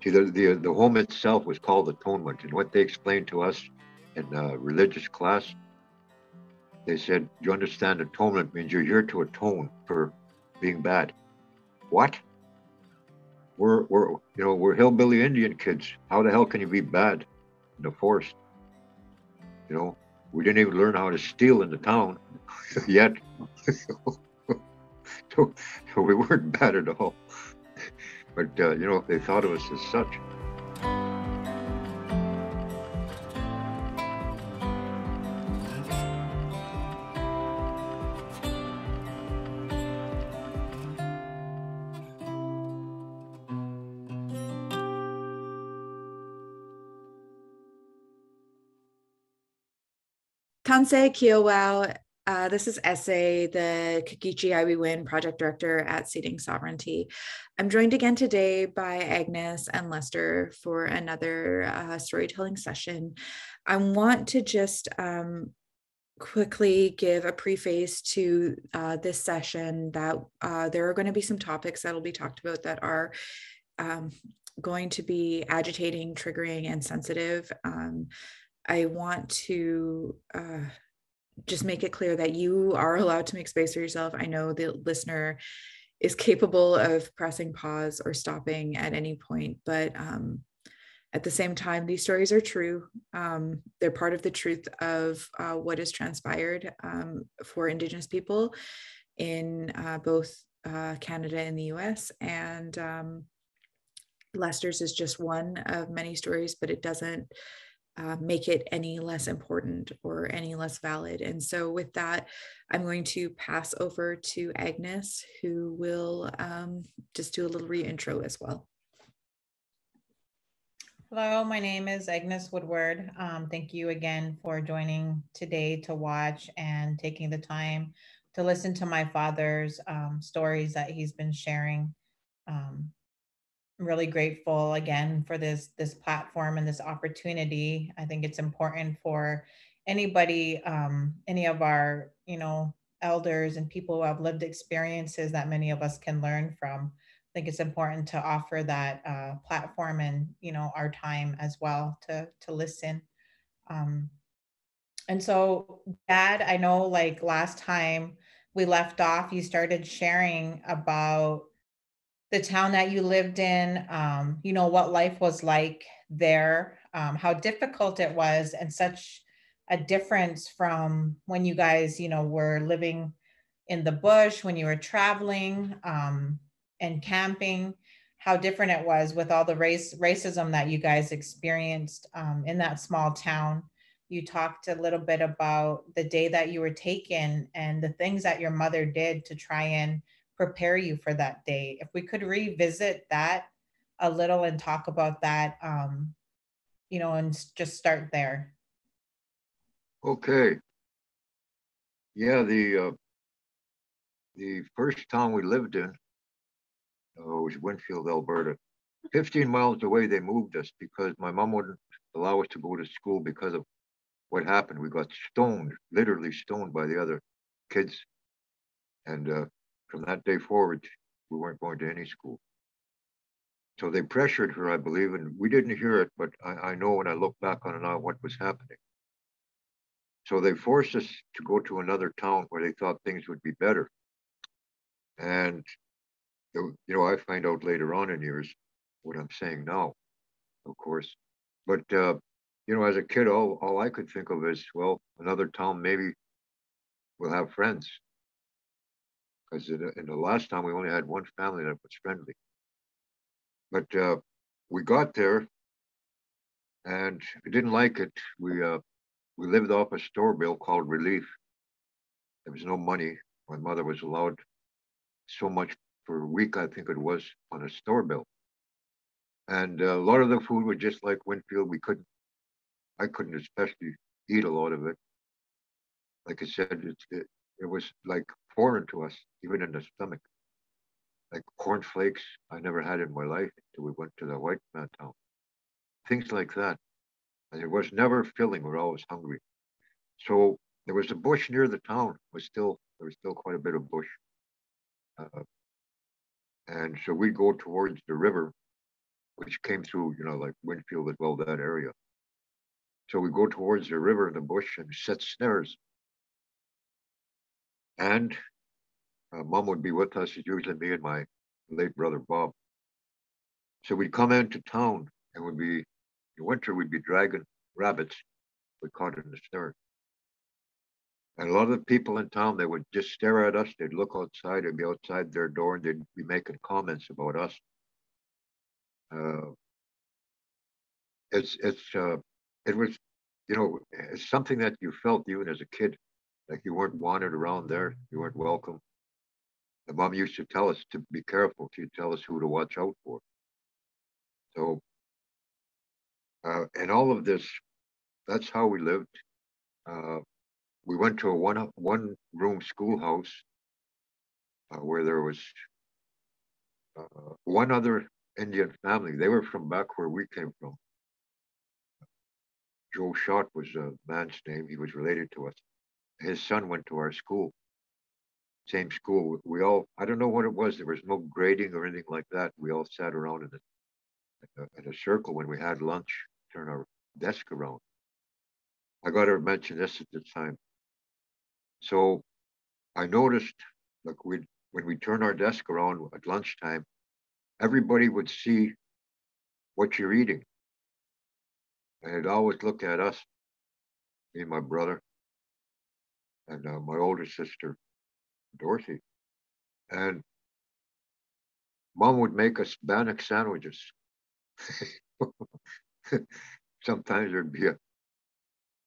See, the home itself was called atonement, and what they explained to us in religious class, they said, "You understand? Atonement means you're here to atone for being bad." What? We're hillbilly Indian kids. How the hell can you be bad in the forest? You know, we didn't even learn how to steal in the town yet, so, so we weren't bad at all. But they thought of us as such. Kansei Kiyowao. This is Essay, the Kikichi Iwi Win project director at Seeding Sovereignty. I'm joined again today by Agnes and Lester for another storytelling session. I want to just quickly give a preface to this session that there are going to be some topics that will be talked about that are going to be agitating, triggering, and sensitive. I want to just make it clear that you are allowed to make space for yourself. I know the listener is capable of pressing pause or stopping at any point, but at the same time, these stories are true. They're part of the truth of what has transpired for Indigenous people in both Canada and the US. And Lester's is just one of many stories, but it doesn't make it any less important or any less valid. And so with that, I'm going to pass over to Agnes, who will just do a little re-intro as well. Hello, my name is Agnes Woodward. Thank you again for joining today to watch and taking the time to listen to my father's stories that he's been sharing. I'm really grateful again for this platform and this opportunity. I think it's important for anybody, any of our, elders and people who have lived experiences that many of us can learn from. I think it's important to offer that platform and, our time as well to listen. And so, Dad, I know like last time we left off, you started sharing about the town that you lived in, what life was like there, how difficult it was, and such a difference from when you guys, were living in the bush, when you were traveling and camping, how different it was with all the racism that you guys experienced in that small town. You talked a little bit about the day that you were taken and the things that your mother did to try and prepare you for that day. If we could revisit that a little and talk about that, and just start there. Okay. Yeah, the first town we lived in was Winfield, Alberta. 15 miles away, they moved us because my mom wouldn't allow us to go to school because of what happened. We got stoned, literally stoned by the other kids. And from that day forward, we weren't going to any school. So they pressured her, I believe, and we didn't hear it, but I know when I look back on it now what was happening. So they forced us to go to another town where they thought things would be better. And, I find out later on in years what I'm saying now, of course. But, as a kid, all I could think of is, well, another town, maybe we'll have friends. Because in the last time we only had one family that was friendly. But we got there, and we didn't like it. We lived off a store bill called Relief. There was no money. My mother was allowed so much per week, I think it was, on a store bill. And a lot of the food was just like Winfield. I couldn't especially eat a lot of it. Like I said, it was like foreign to us, even in the stomach. Like cornflakes, I never had in my life until we went to the white man town. Things like that. And it was never filling. We're always hungry. So there was a bush near the town. There was still quite a bit of bush. And so we'd go towards the river which came through, like Winfield as well, that area. So we go towards the river in the bush and set snares. And Mom would be with us. It's usually me and my late brother Bob. So we'd come into town and in winter, we'd be dragging rabbits we caught in the snare. And a lot of the people in town, they would just stare at us. They'd look outside. They'd be outside their door and they'd be making comments about us. It was, it's something that you felt even as a kid, like you weren't wanted around there. You weren't welcome. The mom used to tell us to be careful. She'd tell us who to watch out for. So, and all of this, that's how we lived. We went to a one room schoolhouse where there was one other Indian family. They were from back where we came from. Joe Schott was a man's name. He was related to us. His son went to our school, same school. We all, I don't know what it was. There was no grading or anything like that. We all sat around in a circle when we had lunch, turn our desk around. I got to mention this at the time. So I noticed, like when we turn our desk around at lunchtime, everybody would see what you're eating. And they'd always look at us, me and my brother, and my older sister, Dorothy. And Mom would make us bannock sandwiches. Sometimes there'd be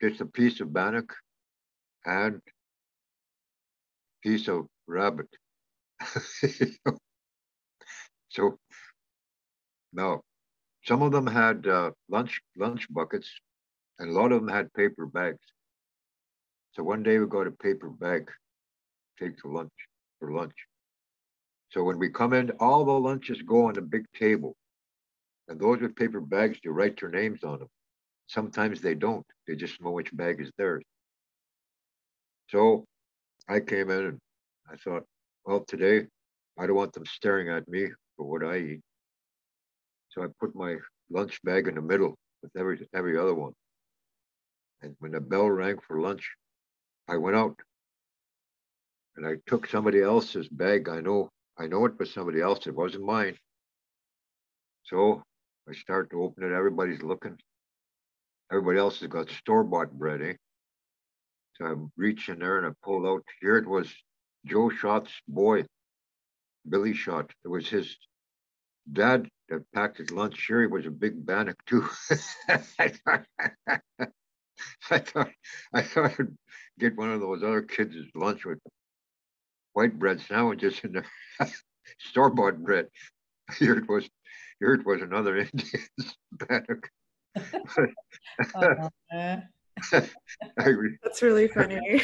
just a piece of bannock and a piece of rabbit. So now, some of them had lunch buckets, and a lot of them had paper bags. So one day we got a paper bag, take to lunch for lunch. So when we come in, all the lunches go on a big table, and those with paper bags, they write their names on them. Sometimes they don't; they just know which bag is theirs. So I came in and I thought, well, today I don't want them staring at me for what I eat. So I put my lunch bag in the middle with every other one. And when the bell rang for lunch, I went out and I took somebody else's bag. I know it was somebody else. It wasn't mine. So I start to open it. Everybody's looking. Everybody else has got store-bought bread, eh? So I reached in there and I pulled out. Here it was Joe Schott's boy, Billy Schott. It was his dad that packed his lunch. Sure, he was a big bannock too. I thought I'd get one of those other kids' lunch with white bread sandwiches in there, store-bought bread. Here it was another Indian's bannock. That's really funny.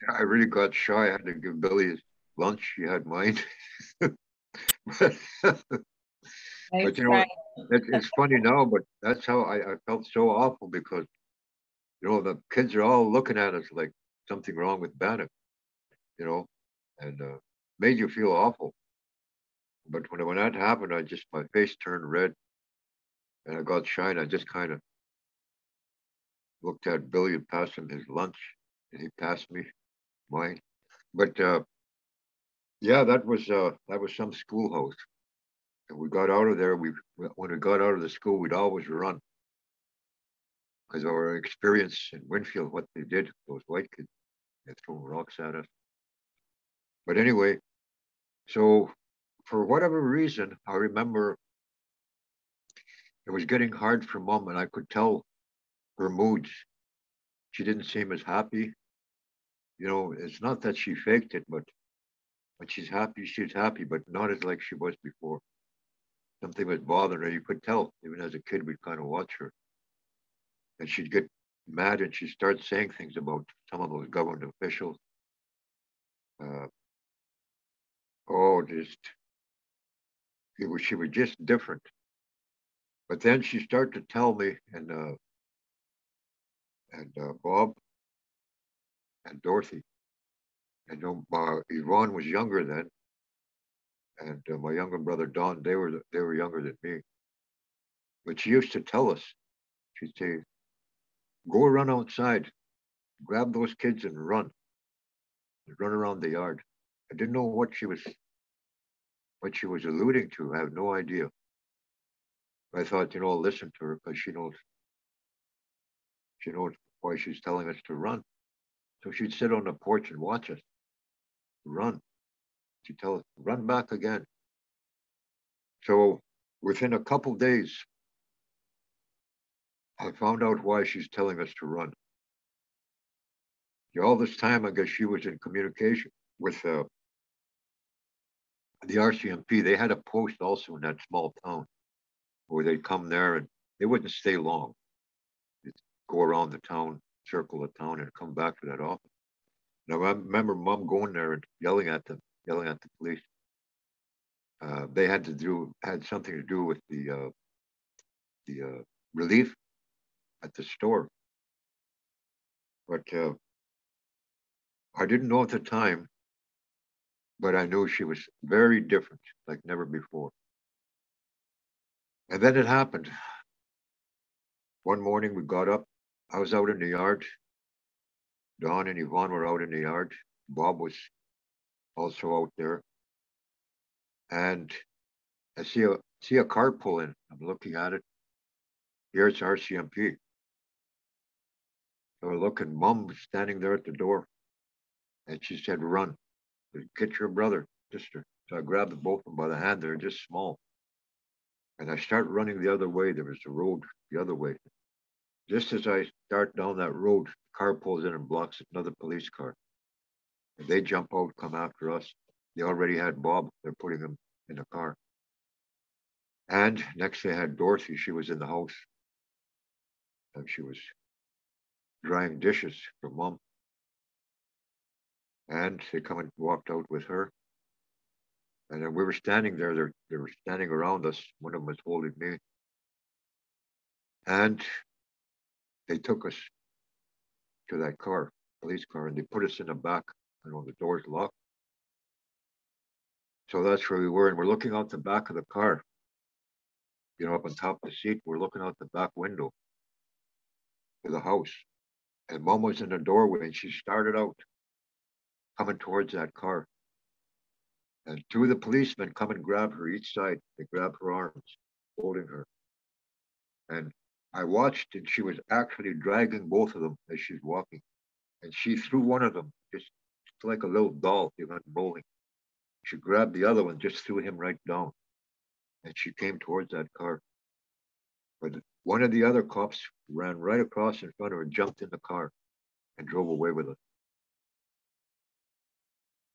I really got shy. I had to give Billy his lunch. He had mine. But it's funny now, but that's how I felt so awful because, the kids are all looking at us like something wrong with bannock, and made you feel awful. But when that happened, my face turned red and I got shy and I just kind of looked at Billy and passed him his lunch and he passed me mine. But yeah, that was some schoolhouse. And we got out of there. When we got out of the school, we'd always run because of our experience in Winfield, what they did, those white kids, they throw rocks at us. But anyway, so for whatever reason, I remember it was getting hard for Mom, and I could tell her moods. She didn't seem as happy. It's not that she faked it, but when she's happy, she's happy, but not as like she was before. Something was bothering her. You could tell, even as a kid, we'd kind of watch her. And she'd get mad and she'd start saying things about some of those government officials. She was just different. But then she started to tell me, and Bob and Dorothy, and Yvonne was younger then, and my younger brother Don. They were younger than me, but she used to tell us. She'd say, "Go run outside, grab those kids and run around the yard." I didn't know what she was alluding to. I have no idea. I thought, I'll listen to her because she knows why she's telling us to run. So she'd sit on the porch and watch us run. She'd tell us, run back again. So within a couple days, I found out why she's telling us to run. All this time, I guess she was in communication with the RCMP. They had a post also in that small town where they'd come there and they wouldn't stay long. They'd go around the town, circle the town, and come back to that office. Now I remember Mom going there and yelling at them, yelling at the police. They had something to do with the relief at the store, but I didn't know at the time. But I knew she was very different, like never before. And then it happened. One morning we got up. I was out in the yard. Don and Yvonne were out in the yard. Bob was also out there. And I see a car pull in. I'm looking at it. Here it's RCMP. So I look and Mom was standing there at the door. And she said, run. Get your brother, sister. So I grabbed both of them by the hand. They're just small. And I start running the other way. There was a road the other way. Just as I start down that road, the car pulls in and blocks another police car. And they jump out, come after us. They already had Bob. They're putting him in the car. And next they had Dorothy. She was in the house. And she was drying dishes for Mom. And they come and walked out with her. And then we were standing there. They were standing around us. One of them was holding me. And they took us to that car, police car, and they put us in the back. The door's locked. So that's where we were. And we're looking out the back of the car, up on top of the seat. We're looking out the back window to the house. And Mom was in the doorway and she started out coming towards that car. And two of the policemen come and grab her each side. They grab her arms, holding her. And I watched, and she was actually dragging both of them as she's walking. And she threw one of them, just like a little doll. He went bowling. She grabbed the other one, just threw him right down. And she came towards that car. But one of the other cops ran right across in front of her, jumped in the car, and drove away with us.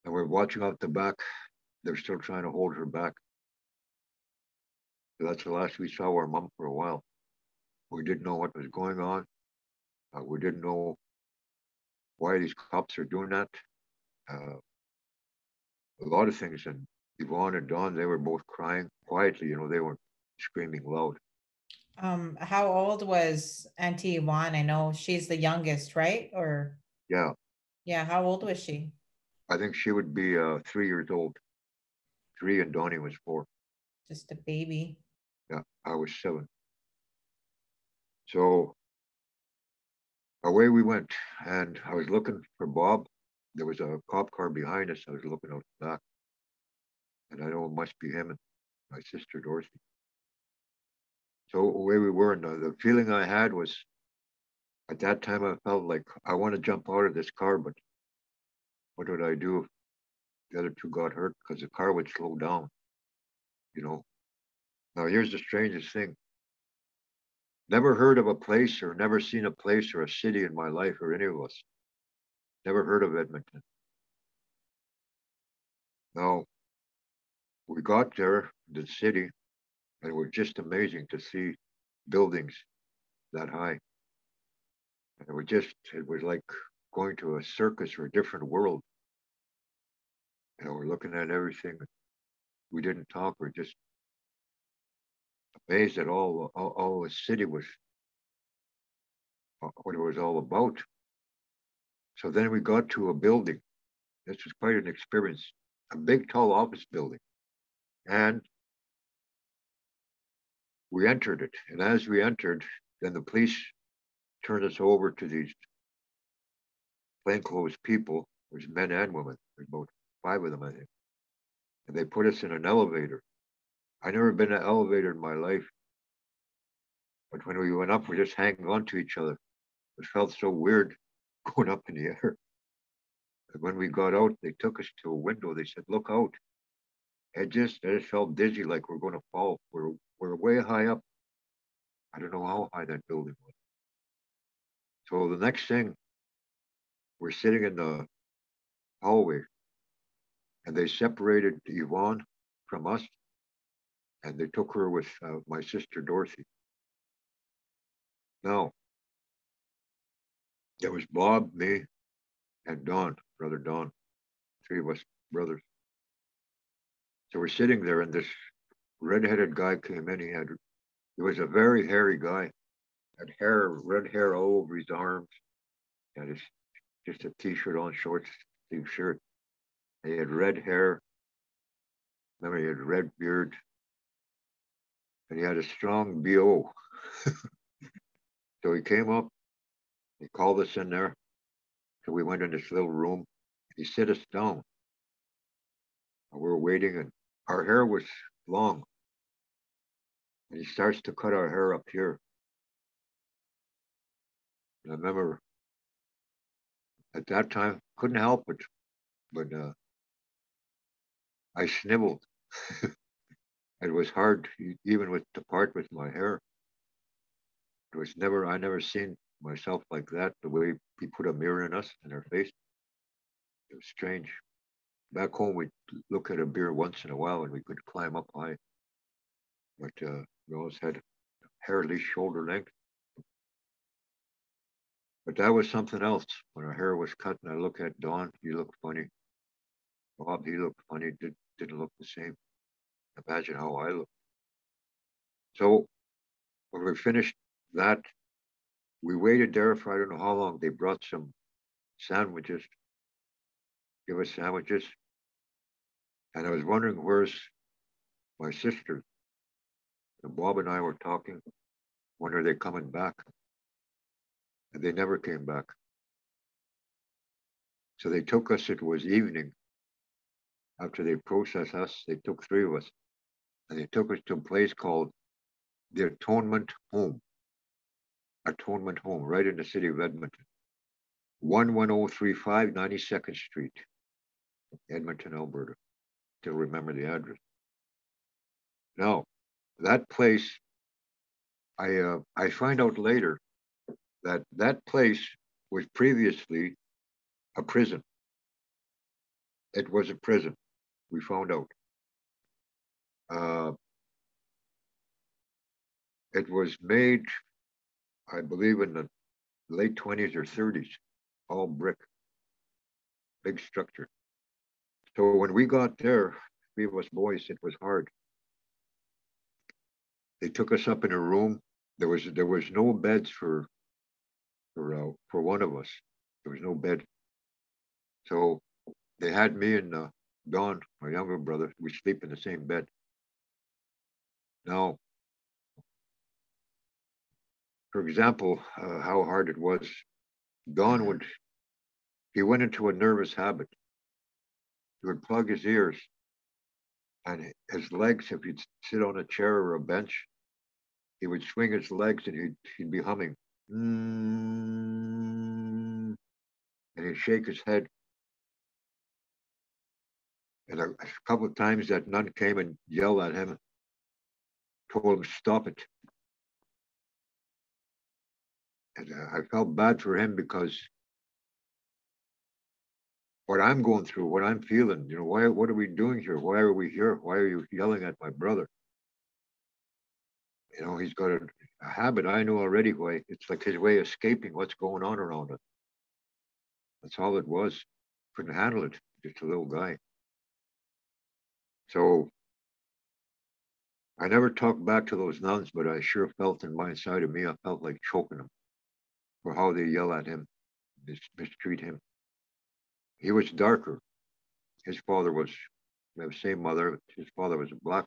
And we're watching out the back. They're still trying to hold her back. So that's the last we saw our Mom for a while. We didn't know what was going on. We didn't know why these cops are doing that. A lot of things. And Yvonne and Dawn, they were both crying quietly. They weren't screaming loud. How old was Auntie Yvonne? I know she's the youngest, right? Or Yeah. Yeah, how old was she? I think she would be 3 years old. 3 and Donnie was 4. Just a baby. Yeah, I was 7. So away we went, and I was looking for Bob. There was a cop car behind us. I was looking out the back, and I know it must be him and my sister Dorothy. So away we were, and the feeling I had was, at that time, I felt like I want to jump out of this car, but what would I do if the other two got hurt? Because the car would slow down, Now here's the strangest thing. Never heard of a place or never seen a place or a city in my life, or any of us. Never heard of Edmonton. Now, we got there, the city, and it was just amazing to see buildings that high. And it was like going to a circus or a different world. We're looking at everything. We didn't talk. We're just amazed at all the city was, what it was all about. So then we got to a building. This was quite an experience. A big, tall office building. And we entered it. And as we entered, then the police turned us over to these plainclothes people. There's men and women. There's about 5 of them, I think. And they put us in an elevator. I never been in an elevator in my life. But when we went up, we just hanging on to each other. It felt so weird going up in the air. And when we got out, they took us to a window. They said, "Look out." I just felt dizzy, like we're going to fall. We're way high up. I don't know how high that building was. So the next thing, we're sitting in the hallway, and they separated Yvonne from us, and they took her with my sister Dorothy. Now, there was Bob, me, and Don, brother Don, 3 of us brothers. So we're sitting there, and this redheaded guy came in. He was a very hairy guy, had hair, red hair all over his arms, and just a t-shirt on, short sleeve shirt. He had red hair. Remember, he had red beard, and he had a strong BO. So he came up, he called us in there. So we went in this little room. He sit us down. And we were waiting, and our hair was long. And he starts to cut our hair up here. And I remember at that time, couldn't help it, but I sniveled. It was hard, even to part with my hair. I never seen myself like that, the way he put a mirror in us, in our face. It was strange. Back home, we'd look at a beer once in a while and we could climb up high. But we always had hair at least shoulder length. But that was something else. When our hair was cut and I look at Don, he looked funny. Bob, he looked funny, didn't look the same. Imagine how I looked. So when we finished that, we waited there for I don't know how long. They brought some sandwiches, give us sandwiches. And I was wondering, where's my sister? And Bob and I were talking. When are they coming back? And they never came back. So they took us, it was evening. After they processed us, they took 3 of us. And they took us to a place called the Atonement Home. Atonement Home, right in the city of Edmonton. 11035 92nd Street, Edmonton, Alberta. Still remember the address. Now, that place, I find out later that that place was previously a prison. It was a prison, we found out. It was made, I believe, in the late 20s or 30s, all brick, big structure. So when we got there, 3 of us boys, it was hard. They took us up in a room. There was no beds for one of us. There was no bed. So they had me and Don, my younger brother. We sleep in the same bed. Now, for example, how hard it was. Don he went into a nervous habit. He would plug his ears, and his legs, if he'd sit on a chair or a bench, he would swing his legs and he'd be humming. And he'd shake his head. And a couple of times that nun came and yelled at him, told him, "Stop it." And I felt bad for him because what I'm going through, what I'm feeling, what are we doing here? Why are we here? Why are you yelling at my brother? He's got a habit. I know already why. It's like his way of escaping what's going on around us. That's all it was. Couldn't handle it. Just a little guy. So I never talked back to those nuns, but I sure felt in my inside of me, I felt like choking them for how they yell at him, mistreat him. He was darker. His father was We have the same mother. His father was a black.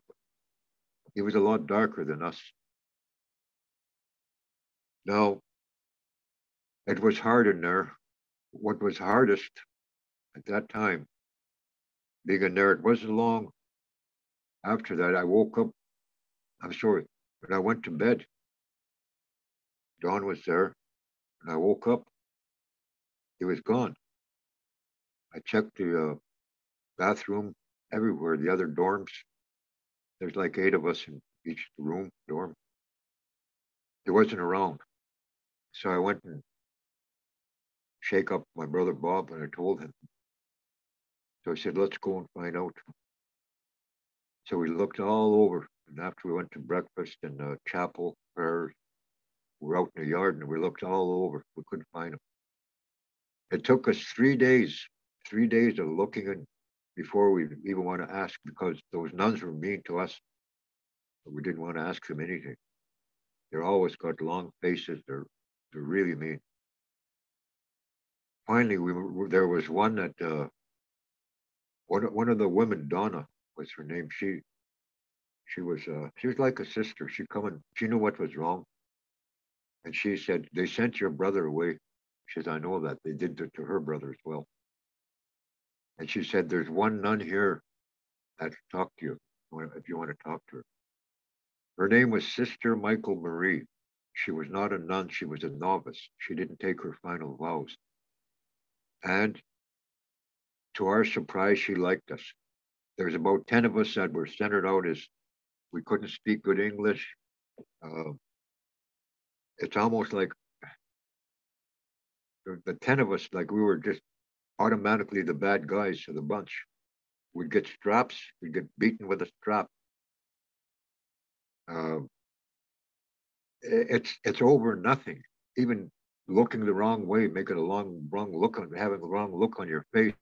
He was a lot darker than us. Now, it was hard in there. What was hardest at that time, being in there, it wasn't long after that. I woke up, I'm sorry, when I went to bed, Dawn was there. When I woke up, he was gone. I checked the bathroom, everywhere, the other dorms. There's like 8 of us in each room, dorm. He wasn't around. So I went and shake up my brother Bob, and I told him. So I said, let's go and find out. So we looked all over. And after we went to breakfast in the chapel, prayers, we were out in the yard and we looked all over. We couldn't find him. It took us 3 days of looking in before we even want to ask, because those nuns were mean to us. But we didn't want to ask them anything. They're always got long faces. They're really mean. Finally, there was one that one of the women, Donna was her name. She was like a sister. She knew what was wrong, and she said, they sent your brother away. She said, I know that they did it to her brother as well. And she said, there's one nun here that talk to you if you want to talk to her. Her name was Sister Michael Marie. She was not a nun. She was a novice. She didn't take her final vows. And to our surprise, she liked us. There's about 10 of us that were centered out as we couldn't speak good English. Uh, it's almost like the 10 of us, like we were just automatically the bad guys of the bunch. We'd get straps, we'd get beaten with a strap. Uh, it's over nothing. Even looking the wrong way, making wrong look on, having a wrong look on your face,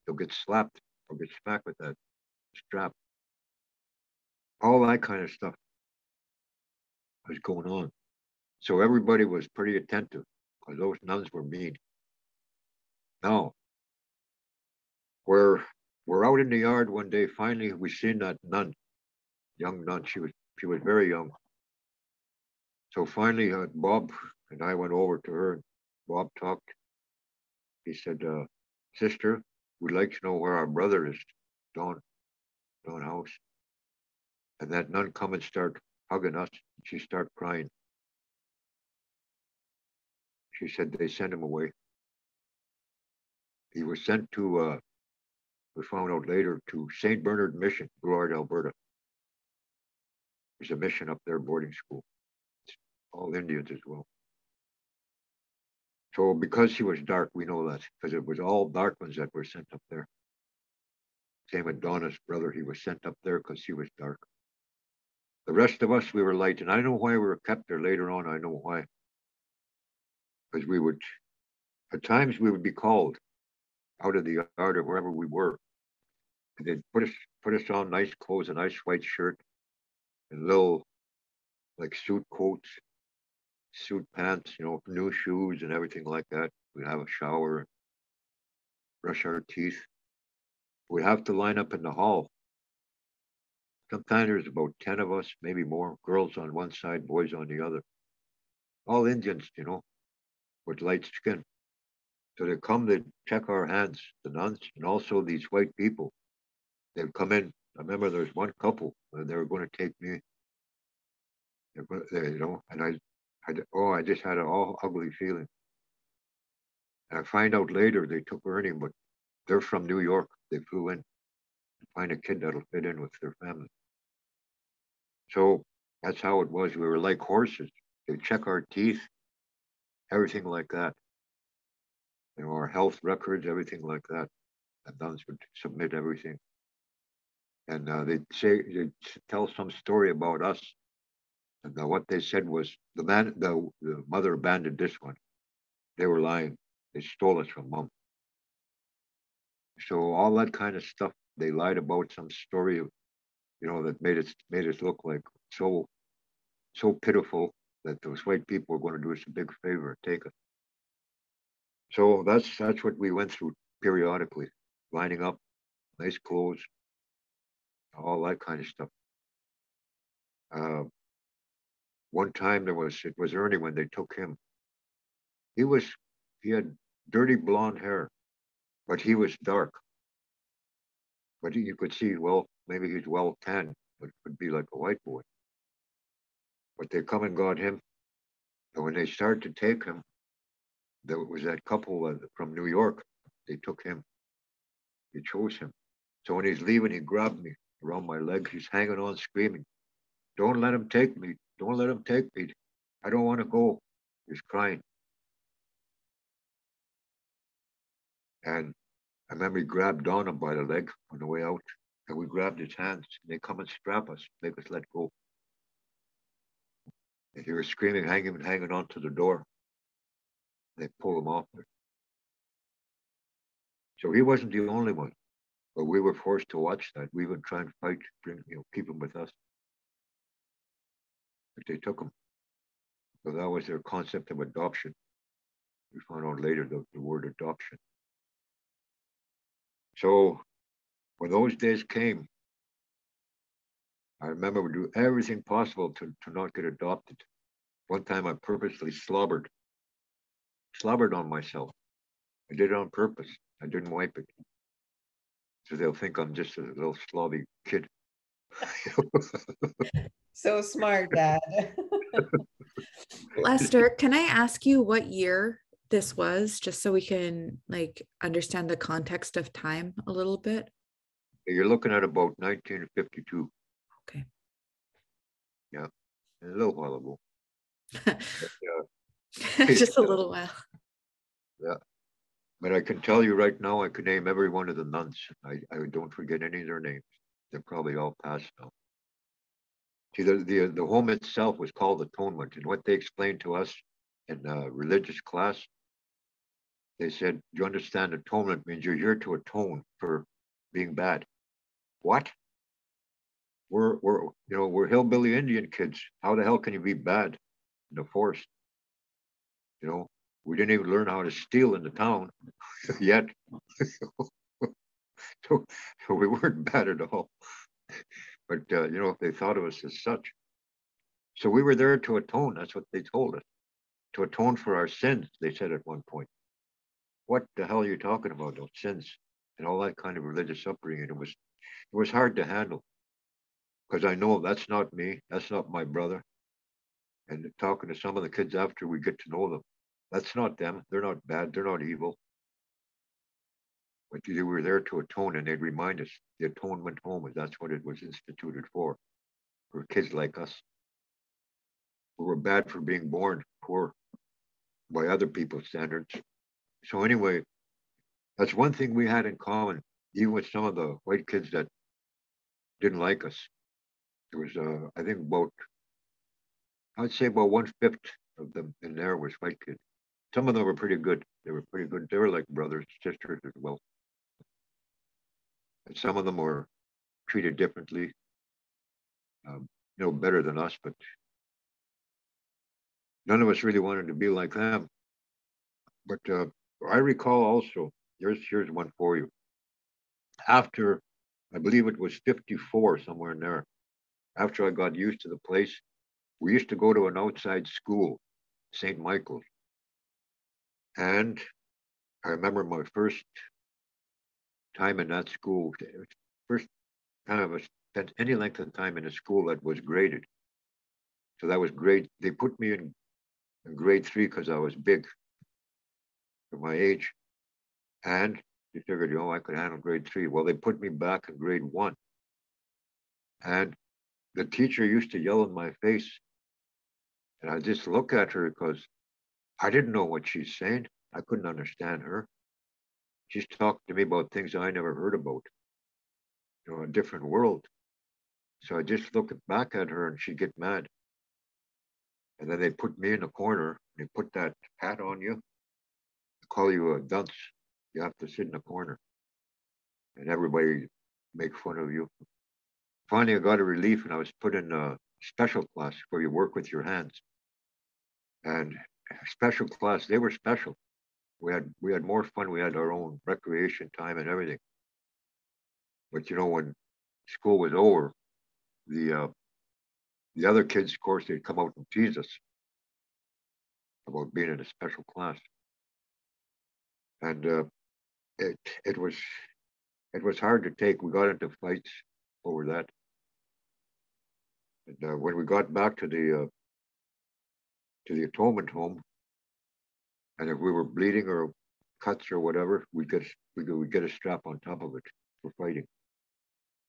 you'll get slapped or get smacked with that strap. All that kind of stuff was going on. So everybody was pretty attentive because those nuns were mean. Now, we're out in the yard one day. Finally, we seen that nun, young nun. She was very young. So finally, Bob and I went over to her. And Bob talked. He said, "Sister, we'd like to know where our brother is, Dawn Howse." And that nun come and start hugging us. She started crying. She said they sent him away. He was sent to, we found out later, to St. Bernard Mission, Broward, Alberta. There's a mission up there, boarding school. It's all Indians as well. So because he was dark, we know that, because it was all dark ones that were sent up there. Same with Donna's brother, he was sent up there because he was dark. The rest of us, we were light, and I know why we were kept there later on. I know why. Because at times we would be called out of the yard or wherever we were. And they'd put us on nice clothes, a nice white shirt, and little like suit coats, suit pants, new shoes and everything like that. We'd have a shower, brush our teeth. We'd have to line up in the hall. Sometimes there's about 10 of us, maybe more, girls on one side, boys on the other. All Indians, with light skin. So they come, they'd check our hands, the nuns, and also these white people. They'd come in. I remember there was one couple, and they were going to take me. And I just had an all ugly feeling. And I find out later they took Ernie, but they're from New York. They flew in to find a kid that'll fit in with their family. So that's how it was. We were like horses. They check our teeth, everything like that. Our health records, everything like that. And nuns would submit everything. And they'd tell some story about us. And what they said was the mother abandoned this one. They were lying. They stole us from mom. So all that kind of stuff, they lied about some story, that made us look like so pitiful that those white people were going to do us a big favor, take us. So that's what we went through periodically, lining up, nice clothes, all that kind of stuff. Uh, One time it was Ernie when they took him. He was, he had dirty blonde hair, but he was dark. But you could see, well, maybe he's well tanned, but it could be like a white boy. But they come and got him. And when they started to take him, there was that couple from New York. They took him. They chose him. So when he's leaving, he grabbed me around my leg. He's hanging on, screaming, "Don't let him take me. Don't let him take me. I don't want to go." He's crying. And I remember he grabbed Donna by the leg on the way out, and we grabbed his hands. And they come and strap us, make us let go. And he was screaming, hanging on to the door. They pulled him off there. So he wasn't the only one, but we were forced to watch that. We would try and fight, keep him with us. But they took him. So that was their concept of adoption. We found out later the word adoption. So when those days came, I remember we do everything possible to not get adopted. One time I purposely slobbered on myself. I did it on purpose. I didn't wipe it. So they'll think I'm just a little slobby kid. So smart, Dad. Lester, can I ask you what year this was, just so we can like understand the context of time a little bit? You're looking at about 1952. Okay. Yeah, a little while ago. Just a little while. Yeah. But I can tell you right now, I could name every one of the nuns. I don't forget any of their names. They're probably all passed now. See, the home itself was called atonement. And what they explained to us in religious class, they said, you understand atonement means you're here to atone for being bad. What? We're hillbilly Indian kids. How the hell can you be bad in the forest? We didn't even learn how to steal in the town yet. so we weren't bad at all. But, they thought of us as such. So we were there to atone. That's what they told us. To atone for our sins, they said at one point. What the hell are you talking about, those sins? And all that kind of religious upbringing. It was hard to handle. Because I know that's not me. That's not my brother. And talking to some of the kids after we get to know them, that's not them. They're not bad. They're not evil. But they were there to atone, and they'd remind us the atonement home, that's what it was instituted for kids like us who were bad for being born poor by other people's standards. So anyway, that's one thing we had in common, even with some of the white kids that didn't like us. There was, I think I'd say about 1/5 of them in there was white kids. Some of them were pretty good. They were pretty good. They were like brothers, sisters as well. And some of them were treated differently, better than us, but none of us really wanted to be like them. But I recall also, here's one for you. After, I believe it was 54, somewhere in there, after I got used to the place, we used to go to an outside school, St. Michael's. And I remember my first time in that school, first time I spent any length of time in a school that was graded. So that was grade, they put me in grade 3 because I was big for my age. And they figured, I could handle grade 3. Well, they put me back in grade 1. And the teacher used to yell in my face. And I just look at her because I didn't know what she's saying. I couldn't understand her. She's talking to me about things I never heard about, a different world. So I just look back at her and she'd get mad. And then they put me in the corner. They put that hat on you. They call you a dunce. You have to sit in the corner. And everybody make fun of you. Finally, I got a relief and I was put in a special class where you work with your hands. And special class, they were special. We had more fun. We had our own recreation time and everything. But when school was over, the other kids, of course, they'd come out and tease us about being in a special class, and it it was it was hard to take. We got into fights over that, and when we got back to the atonement home, and if we were bleeding or cuts or whatever, we'd get a strap on top of it for fighting,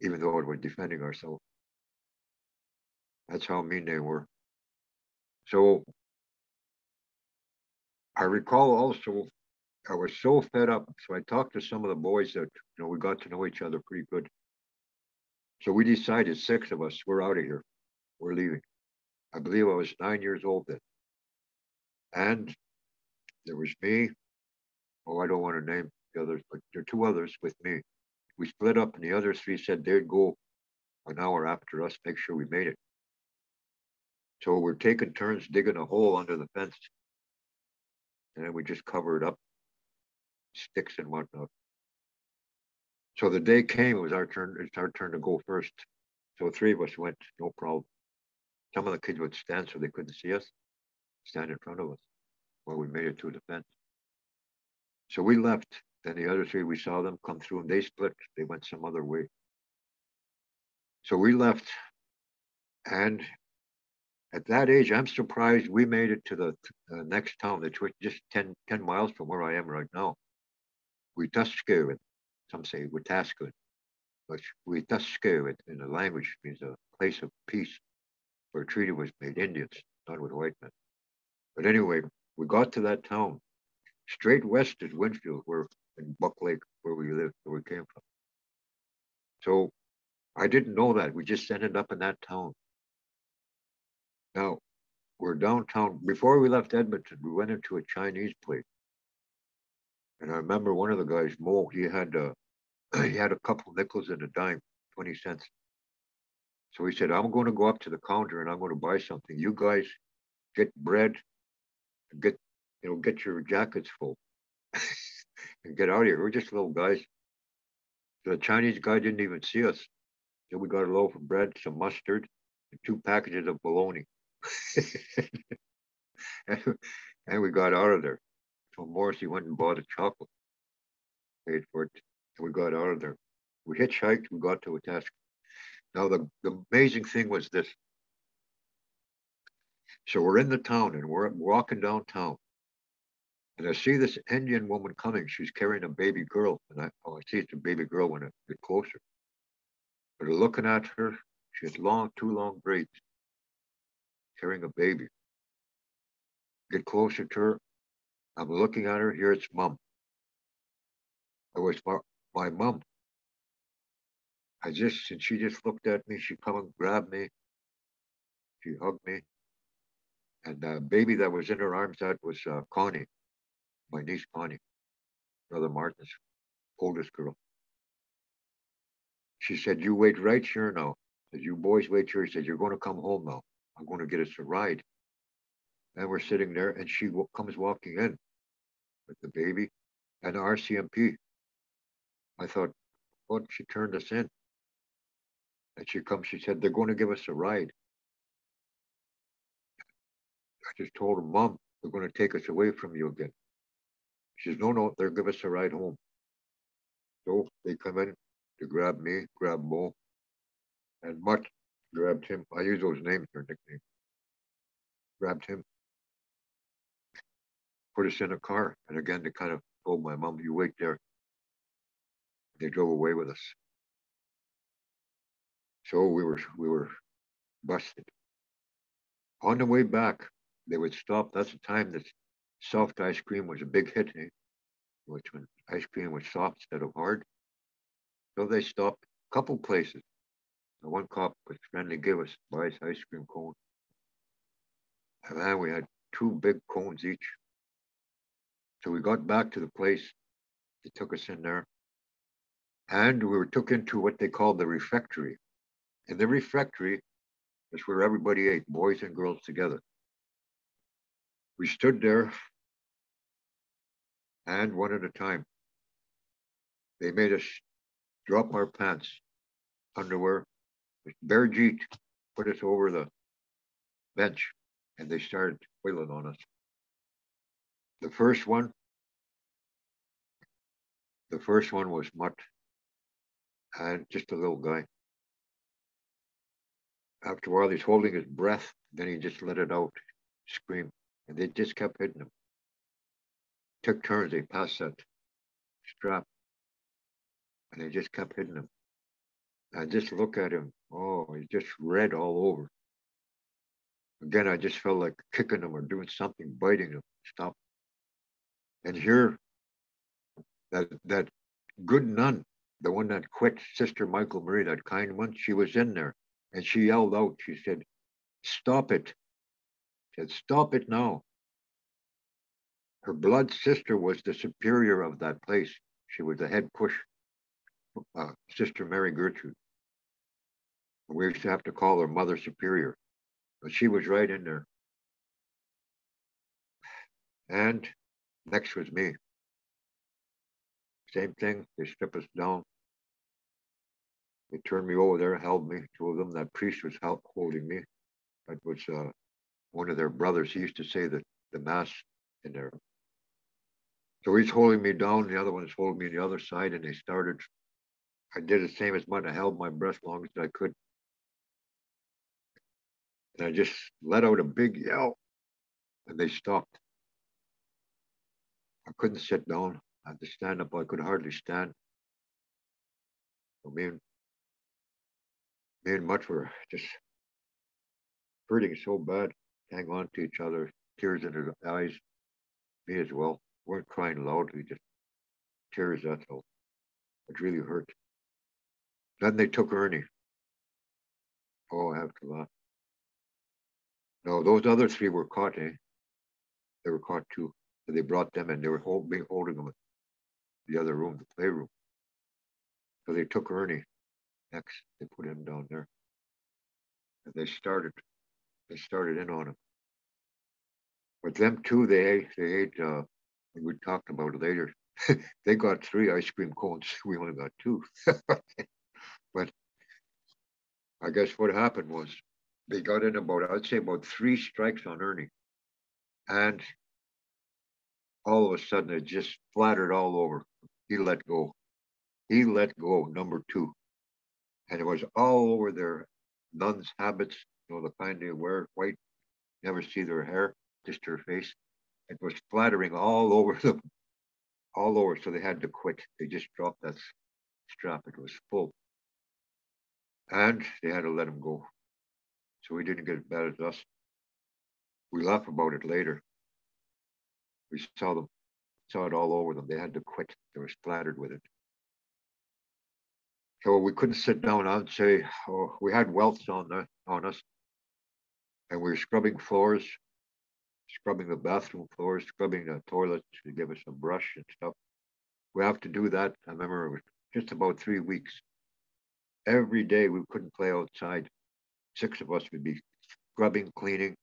even though it was defending ourselves. That's how mean they were. So I recall also, I was so fed up. So I talked to some of the boys that, we got to know each other pretty good. So we decided, 6 of us, we're out of here. We're leaving. I believe I was 9 years old then. And there was me. Oh, I don't want to name the others, but there are 2 others with me. We split up, and the other 3 said they'd go an hour after us, make sure we made it. So we're taking turns digging a hole under the fence. And then we just cover it up, sticks and whatnot. So the day came, it was our turn. It's our turn to go first. So 3 of us went, no problem. Some of the kids would stand so they couldn't see us, stand in front of us while we made it to the fence. So we left. Then the other 3, we saw them come through, and they split. They went some other way. So we left. And at that age, I'm surprised we made it to the next town, that's just 10 miles from where I am right now. Wetaskiwin. Some say Wetaskiwin, but Wetaskiwin in the language means a place of peace, where a treaty was made. Indians, not with white men. But anyway, we got to that town. Straight west is Winfield, where in Buck Lake, where we lived, where we came from. So I didn't know that. We just ended up in that town. Now, we're downtown. Before we left Edmonton, we went into a Chinese place. And I remember one of the guys, Mo, he had a couple nickels and a dime, 20 cents. So he said, I'm going to go up to the counter and I'm going to buy something. You guys get bread and get your jackets full and get out of here. We're just little guys. The Chinese guy didn't even see us. So we got a loaf of bread, some mustard, and 2 packages of bologna. and we got out of there. So Morrissey went and bought a chocolate, paid for it, and we got out of there. We hitchhiked, we got to a task. Now, the amazing thing was this. So we're in the town, and we're walking downtown. And I see this Indian woman coming. She's carrying a baby girl. And I see it's a baby girl when I get closer. But looking at her, she has 2 long braids, carrying a baby. Get closer to her. I'm looking at her. Here it's Mom. It was my mom. And she just looked at me. She come and grabbed me. She hugged me. And the baby that was in her arms, that was Connie, my niece Connie, Brother Martin's oldest girl. She said, you wait right here now. Said, you boys wait here. She said, you're going to come home now. I'm going to get us a ride. And we're sitting there, and she comes walking in with the baby and the RCMP. I thought, what? She turned us in. And she said, they're going to give us a ride. I just told her, Mom, they're going to take us away from you again. She says, no, they'll give us a ride home. So they come in to grab me, grab Mo, and Mutt grabbed him. I use those names, their nicknames. Grabbed him, put us in a car. And again, they kind of told my mom, you wait there. They drove away with us. So we were busted. On the way back, they would stop. That's the time that soft ice cream was a big hit, which when ice cream was soft instead of hard. So they stopped a couple places. The one cop was friendly, gave us buy ice cream cone. And then we had 2 big cones each. So we got back to the place. They took us in there. And we were took into what they called the refectory. In the refectory is where everybody ate, boys and girls together. We stood there, and one at a time. They made us drop our pants underwear, bare jeet, put us over the bench, and they started toiling on us. The first one was Mutt, and just a little guy. After a while, he's holding his breath, then he just let it out, scream, and they just kept hitting him. Took turns, they passed that strap, and they just kept hitting him. I just look at him, oh, he's just red all over. Again, I just felt like kicking him or doing something, biting him. Stop. And here, that good nun, the one that quit, Sister Michael Marie, that kind one, she was in there, and she yelled out. She said, "Stop it!" She said, "Stop it now." Her blood sister was the superior of that place. She was the head push, Sister Mary Gertrude. We used to have to call her Mother Superior, but she was right in there. And next was me. Same thing. They stripped us down. They turned me over there, held me. Two of them. That priest was holding me. That was one of their brothers. He used to say that the mass in there. So he's holding me down. The other one is holding me on the other side, and they started. I did the same as mine. I held my breath as long as I could. And I just let out a big yell, and they stopped. I couldn't sit down. I had to stand up. I could hardly stand. So me and Mutt were just hurting so bad, hang on to each other, tears in her eyes. Me as well. We weren't crying loudly, just tears, that's all. It really hurt. Then they took Ernie. Oh, I have to laugh. No, those other three were caught, eh? They were caught too. So they brought them in. They were holding them in the other room, the playroom. So they took Ernie next. They put him down there. And they started in on him. But them two, they ate, we talked about it later. They got 3 ice cream cones. We only got 2. But I guess what happened was they got in I'd say about 3 strikes on Ernie. And all of a sudden it just flattered all over. He let go. He let go, number 2. And it was all over their nuns' habits, the kind they wear, white, never see their hair, just their face. It was flattering all over them, all over. So they had to quit. They just dropped that strap. It was full. And they had to let him go. So he didn't get as bad as us. We laugh about it later. We saw it all over them. They had to quit. They were splattered with it. So we couldn't sit down. I'd say, oh, we had welts on us, and we were scrubbing floors, scrubbing the bathroom floors, scrubbing the toilets to give us a brush and stuff. We have to do that. I remember it was just about 3 weeks. Every day we couldn't play outside. 6 of us would be scrubbing, cleaning.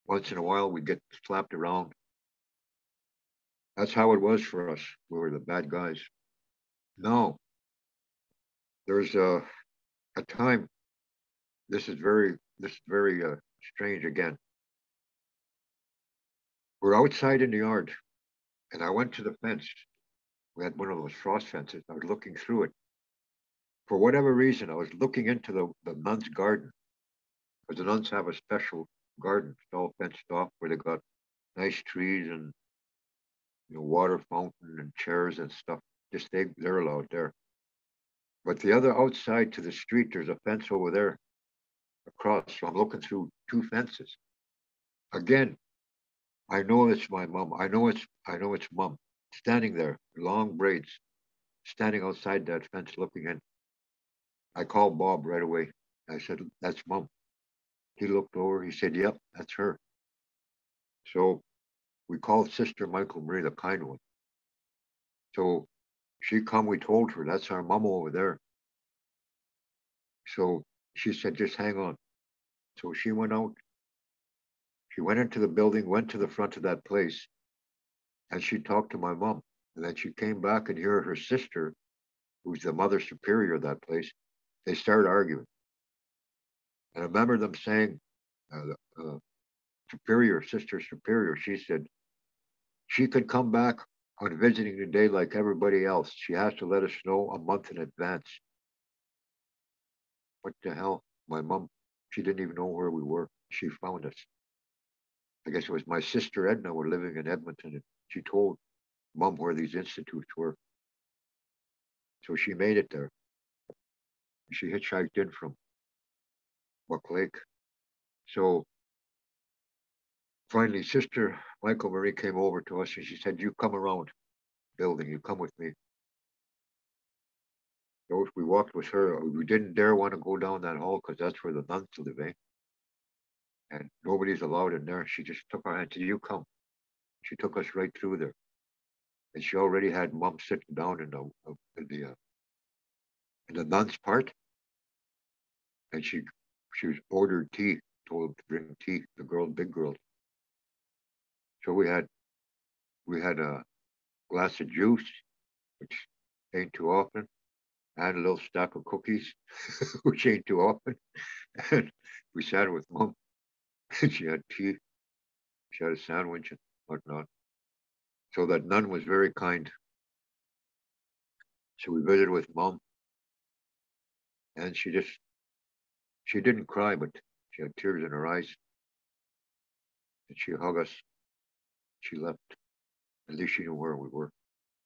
Once in a while we'd get slapped around. That's how it was for us. We were the bad guys. No. There's a time. This is very strange again. We're outside in the yard, and I went to the fence. We had one of those frost fences. I was looking through it. For whatever reason, I was looking into the nuns' garden, because the nuns have a special garden. It's all fenced off, where they got nice trees and water fountain and chairs and stuff. Just they're allowed there. But the other outside to the street, there's a fence over there across. So I'm looking through 2 fences. Again, I know it's my mom. I know it's mom standing there, long braids, standing outside that fence looking in. I called Bob right away. I said, "That's mom." He looked over. He said, "Yep, that's her." So we called Sister Michael Marie, the kind one. So she come. We told her, "That's our mom over there." So she said, "Just hang on." So she went out. She went into the building, went to the front of that place, and she talked to my mom. And then she came back, and here her sister, who's the mother superior of that place, they started arguing. And I remember them saying, superior, sister superior, she said, she could come back on visiting today like everybody else. She has to let us know a month in advance. What the hell? My mom, she didn't even know where we were. She found us. I guess it was my sister Edna were living in Edmonton, and she told mom where these institutes were. So she made it there. She hitchhiked in from Buck Lake. So finally, Sister Michael Marie came over to us and she said, "You come around building, you come with me." So we walked with her. We didn't dare want to go down that hall because that's where the nuns live, eh? And nobody's allowed in there. She just took our hand and said, "You come." She took us right through there. And she already had mom sitting down in the nuns part. And she was ordered tea, told them to bring tea, the girls, big girls. So we had a glass of juice, which ain't too often, and a little stack of cookies, which ain't too often. And we sat with mom, and she had tea, she had a sandwich and whatnot. So that nun was very kind. So we visited with mom, and she didn't cry, but she had tears in her eyes, and she hugged us. She left. At least she knew where we were.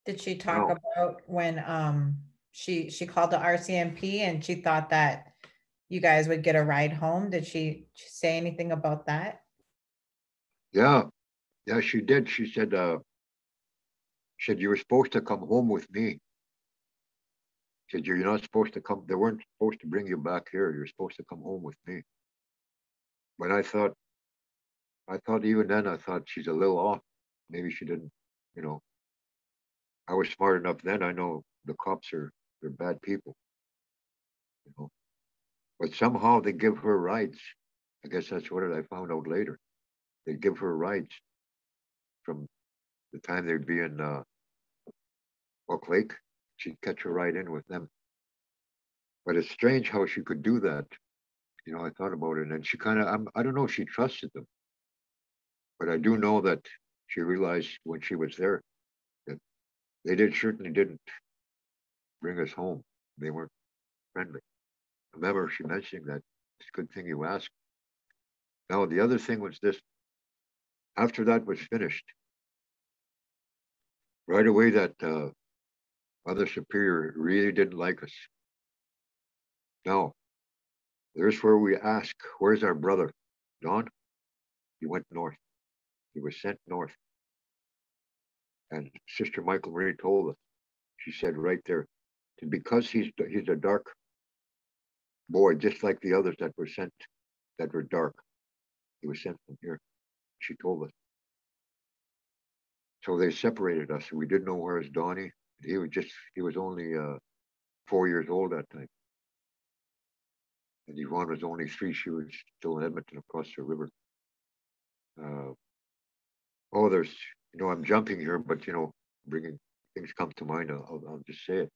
Did she talk about when she called the RCMP and she thought that you guys would get a ride home? Did she say anything about that? Yeah, yeah, she did. She said, you were supposed to come home with me. She said, you're not supposed to come. They weren't supposed to bring you back here. You're supposed to come home with me. But I thought even then, I thought she's a little off. Maybe she didn't, you know. I was smart enough then. I know the cops they're bad people, you know. But somehow they give her rides. I guess that's what I found out later. They give her rides from the time they'd be in Buck Lake. She'd catch a ride in with them. But it's strange how she could do that. You know, I thought about it, and she kind of, I don't know, she trusted them. But I do know that she realized when she was there that they certainly didn't bring us home. They weren't friendly. I remember she mentioning that. It's a good thing you asked. Now, the other thing was this. After that was finished, right away that Mother Superior really didn't like us. Now, there's where we ask, where's our brother? Don? He went north. He was sent north. And Sister Michael Marie told us, she said right there, because he's a dark boy, just like the others that were sent, that were dark. He was sent from here. She told us. So they separated us. We didn't know where was Donnie. He was only 4 years old that time. And Yvonne was only 3. She was still in Edmonton across the river. There's, I'm jumping here, but, bringing things come to mind. I'll just say it.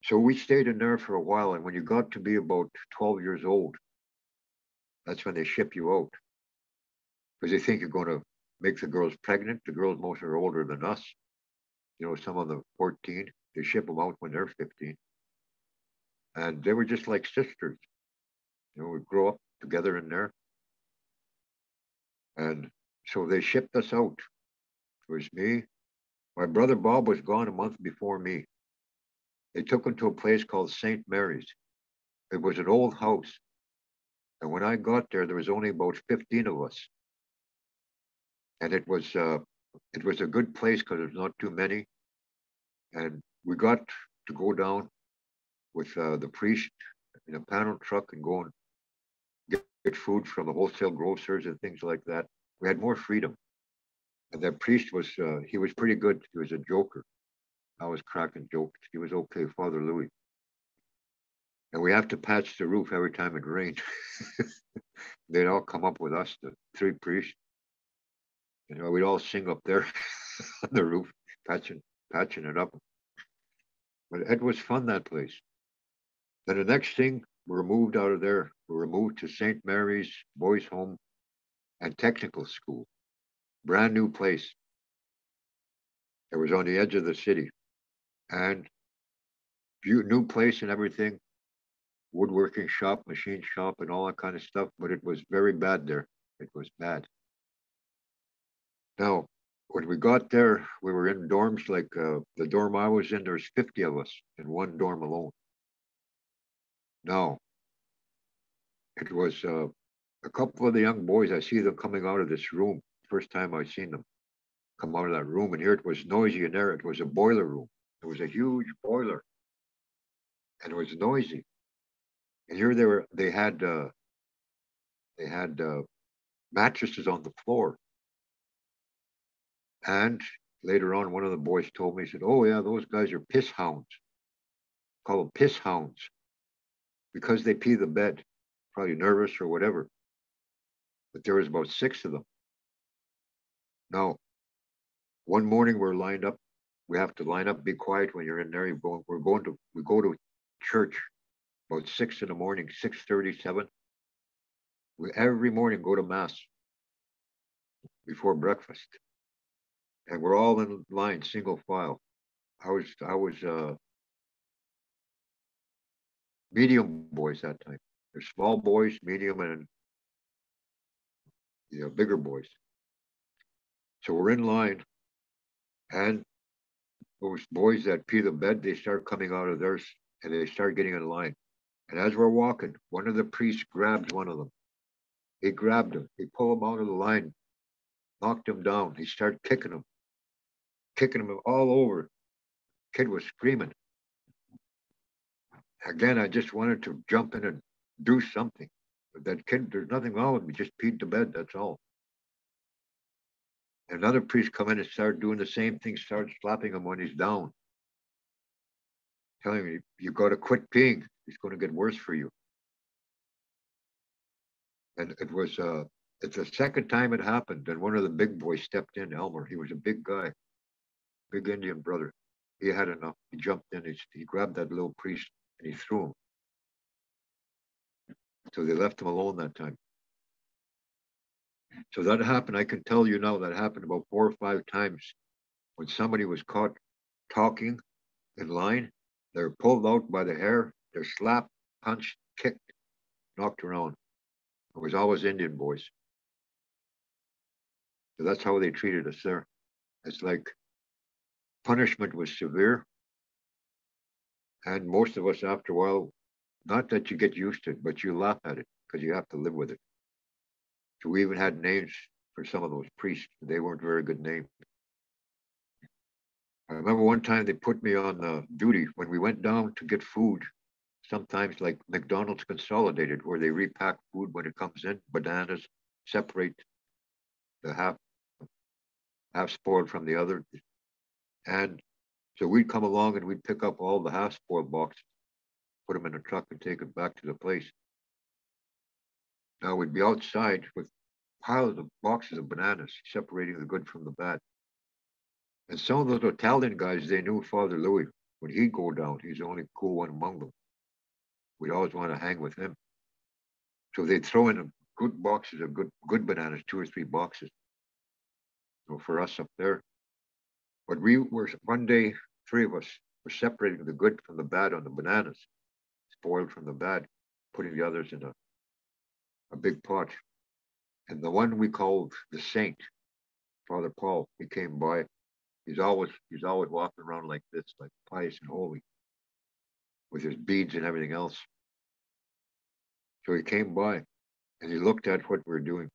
So we stayed in there for a while. And when you got to be about 12 years old, that's when they ship you out. Because they think you're going to make the girls pregnant. The girls, most are older than us. Some of them 14. They ship them out when they're 15. And they were just like sisters. We grow up together in there. And so they shipped us out. It was me. My brother Bob was gone a month before me. They took him to a place called St. Mary's. It was an old house. And when I got there was only about 15 of us. And it was a good place because there's not too many. And we got to go down with the priest in a panel truck and go and get food from the wholesale grocers and things like that. We had more freedom. And that priest he was pretty good. He was a joker. I was cracking jokes. He was okay, Father Louis. And we have to patch the roof every time it rained. They'd all come up with us, the 3 priests. We'd all sing up there on the roof, patching it up. But it was fun, that place. Then the next thing, we were moved out of there. We were moved to St. Mary's Boys Home and Technical School. Brand new place. It was on the edge of the city. And new place and everything, woodworking shop, machine shop, and all that kind of stuff. But it was very bad there. It was bad. Now, when we got there, we were in dorms like the dorm I was in, there's 50 of us in one dorm alone. Now, it was a couple of the young boys, I see them coming out of this room. First time I seen them come out of that room, and here it was noisy in there. It was a boiler room. It was a huge boiler, and it was noisy. And here they had mattresses on the floor. And later on, one of the boys told me, he said, "Oh yeah, those guys are piss hounds. Call them piss hounds because they pee the bed, probably nervous or whatever." But there was about 6 of them. Now, one morning we're lined up. We have to line up, be quiet when you're in there. We go to church about 6 in the morning, 6:37. We every morning go to mass before breakfast, and we're all in line, single file. I was medium boys that time. There's small boys, medium, and bigger boys. So we're in line, and those boys that pee the bed, they start coming out of theirs, and they start getting in line. And as we're walking, one of the priests grabbed one of them. He grabbed him. He pulled him out of the line, knocked him down. He started kicking him all over. Kid was screaming. Again, I just wanted to jump in and do something. But that kid, there's nothing wrong with me. Just peed the bed. That's all. Another priest come in and started doing the same thing. Started slapping him when he's down, telling him, "You got to quit peeing. It's going to get worse for you." And it's the second time it happened. And one of the big boys stepped in, Elmer. He was a big guy, big Indian brother. He had enough. He jumped in. He grabbed that little priest and he threw him. So they left him alone that time. So that happened. I can tell you now that happened about 4 or 5 times when somebody was caught talking in line. They're pulled out by the hair. They're slapped, punched, kicked, knocked around. It was always Indian boys. So that's how they treated us there. It's like punishment was severe. And most of us, after a while, not that you get used to it, but you laugh at it because you have to live with it. So we even had names for some of those priests. They weren't very good names. I remember one time they put me on duty when we went down to get food, sometimes like McDonald's Consolidated, where they repack food when it comes in, bananas, separate the half spoiled from the other. And so we'd come along and we'd pick up all the half spoiled boxes, put them in a truck and take it back to the place. Now we'd be outside with piles of boxes of bananas, separating the good from the bad. And some of those Italian guys, they knew Father Louis. When he'd go down, he's the only cool one among them. We'd always want to hang with him. So they'd throw in good boxes of good bananas, 2 or 3 boxes. So for us up there. But we were, one day, 3 of us were separating the good from the bad on the bananas, spoiled from the bad, putting the others in a big pot. And the one we called the saint, Father Paul, he came by. He's always walking around like this, like pious and holy, with his beads and everything else. So he came by and he looked at what we're doing.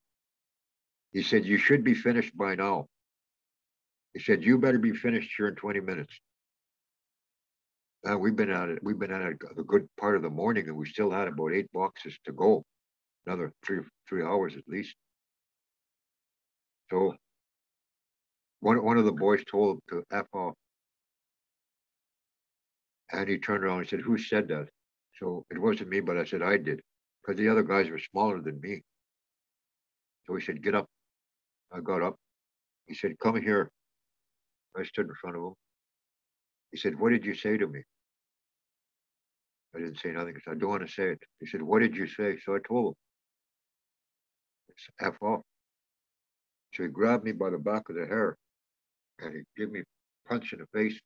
He said, "You should be finished by now." He said, "You better be finished here in 20 minutes. We've been at it a good part of the morning, and we still had about 8 boxes to go, another three hours at least. So one of the boys told him to F off. And he turned around and said, "Who said that?" So it wasn't me, but I said, "I did," because the other guys were smaller than me. So he said, "Get up." I got up. He said, "Come here." I stood in front of him. He said, "What did you say to me?" I didn't say nothing. I said, I don't want to say it. He said, what did you say? So I told him, it's F off. So he grabbed me by the back of the hair and he gave me a punch in the face.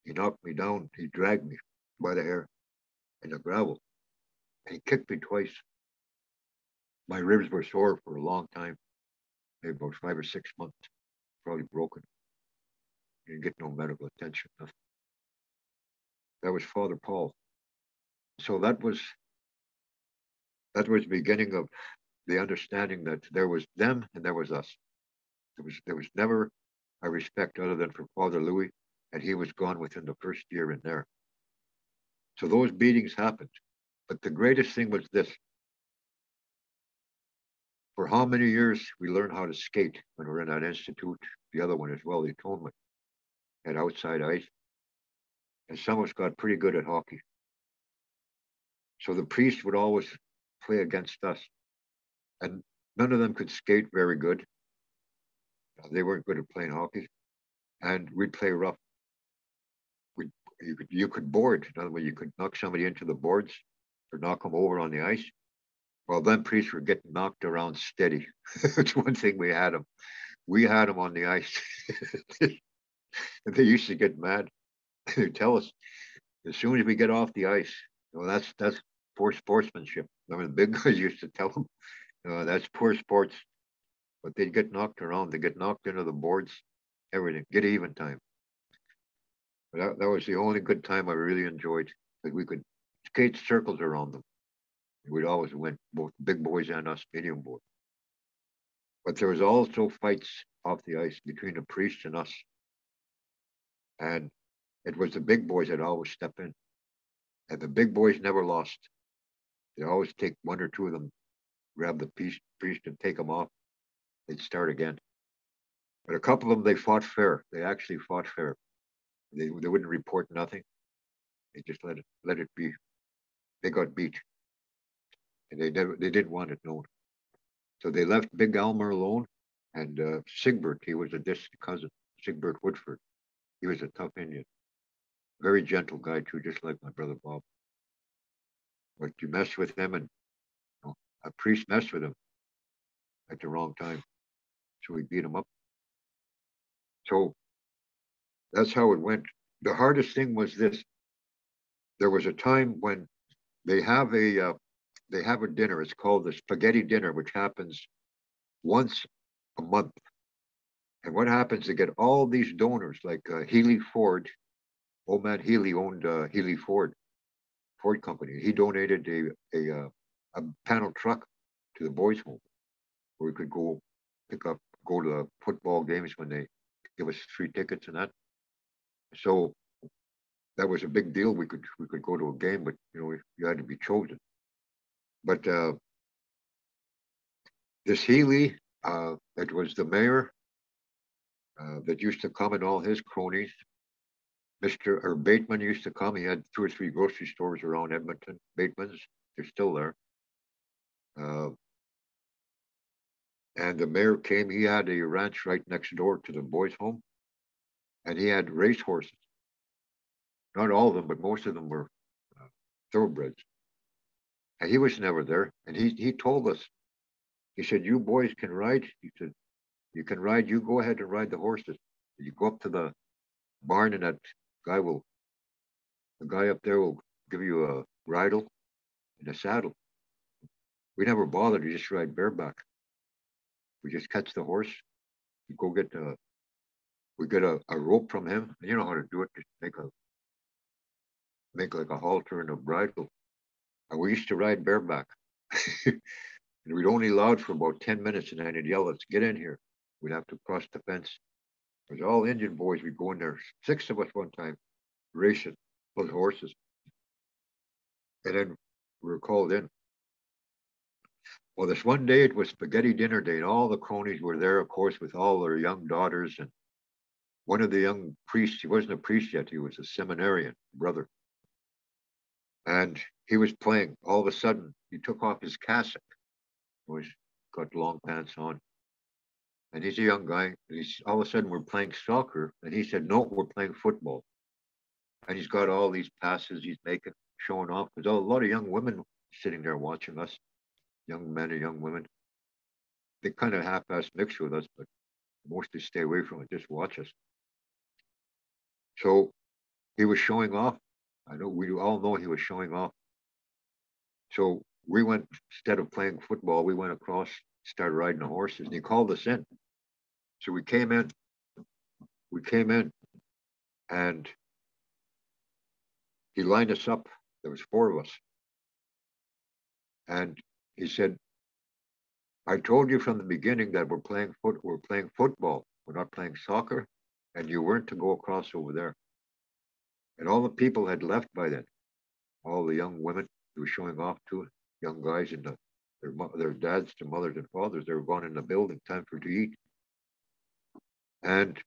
He knocked me down. He dragged me by the hair in the gravel and he kicked me twice. My ribs were sore for a long time, maybe about 5 or 6 months, probably broken. Didn't get no medical attention. Nothing. That was Father Paul. So that was the beginning of the understanding that there was them and there was us. There was never a respect other than for Father Louis, and he was gone within the first year in there. So those beatings happened. But the greatest thing was this. For how many years we learned how to skate when we were in that institute, the other one as well, the atonement, at outside ice. And some of us got pretty good at hockey. So the priest would always play against us. And none of them could skate very good. They weren't good at playing hockey. And we'd play rough. You could board. In other words, you could knock somebody into the boards or knock them over on the ice. Well, them priests were getting knocked around steady. It's one thing we had them. We had them on the ice. And they used to get mad. They'd tell us, as soon as we get off the ice, that's poor sportsmanship. I mean, the big guys used to tell them, that's poor sports. But they'd get knocked around. They'd get knocked into the boards, everything, get even time. But that was the only good time I really enjoyed. That we could skate circles around them. We'd always win, both big boys and us medium boys. But there was also fights off the ice between the priests and us. And it was the big boys that always step in. And the big boys never lost. They always take one or two of them, grab the priest and take them off. They'd start again. But a couple of them, they fought fair. They actually fought fair. They wouldn't report nothing. They just let it be. They got beat. And they didn't want it known. So they left Big Elmer alone. And Sigbert, he was a distant cousin, Sigbert Woodford. He was a tough Indian. Very gentle guy too, just like my brother Bob. But you mess with him and a priest messed with him at the wrong time. So we beat him up. So that's how it went. The hardest thing was this. There was a time when they have a dinner. It's called the spaghetti dinner, which happens once a month. And what happens? They get all these donors, like Healy Ford. Old man Healy owned Healy Ford Company. He donated a panel truck to the boys' home, where we could go to the football games when they give us free tickets and that. So that was a big deal. We could go to a game, but you had to be chosen. But this Healy, that was the mayor, that used to come, and all his cronies. Mr. Bateman used to come. He had 2 or 3 grocery stores around Edmonton. Bateman's, they're still there. And the mayor came. He had a ranch right next door to the boys' home, and he had race horses. Not all of them, but most of them were thoroughbreds. And he was never there. And he told us, he said, "You boys can ride." He said, "You can ride. You go ahead and ride the horses. You go up to the barn, and the guy up there will give you a bridle and a saddle." We never bothered to just ride bareback. We just catch the horse. We go we get a rope from him. And you know how to do it. Just make like a halter and a bridle. And we used to ride bareback. And we'd only allowed for about 10 minutes, and then he'd yell, "Let's get in here." We'd have to cross the fence. It was all Indian boys. We'd go in there, 6 of us one time, racing those horses. And then we were called in. Well, this one day it was spaghetti dinner day, and all the cronies were there, of course, with all their young daughters. And one of the young priests, he wasn't a priest yet, he was a seminarian brother. And he was playing. All of a sudden, he took off his cassock. He's got long pants on. And he's a young guy. And all of a sudden, we're playing soccer. And he said, "No, we're playing football." And he's got all these passes he's making, showing off, because a lot of young women sitting there watching us, young men and young women. They kind of half-ass mix with us, but mostly stay away from it, just watch us. So he was showing off. I know we all know he was showing off. So we went, instead of playing football, we went across, started riding the horses, and he called us in. So we came in, and he lined us up. There was 4 of us. And he said, I told you from the beginning that we're playing football. We're not playing soccer, and you weren't to go across over there. And all the people had left by then. All the young women who were showing off to young guys and their dads, their mothers and fathers, they were gone in the building, time for to eat. And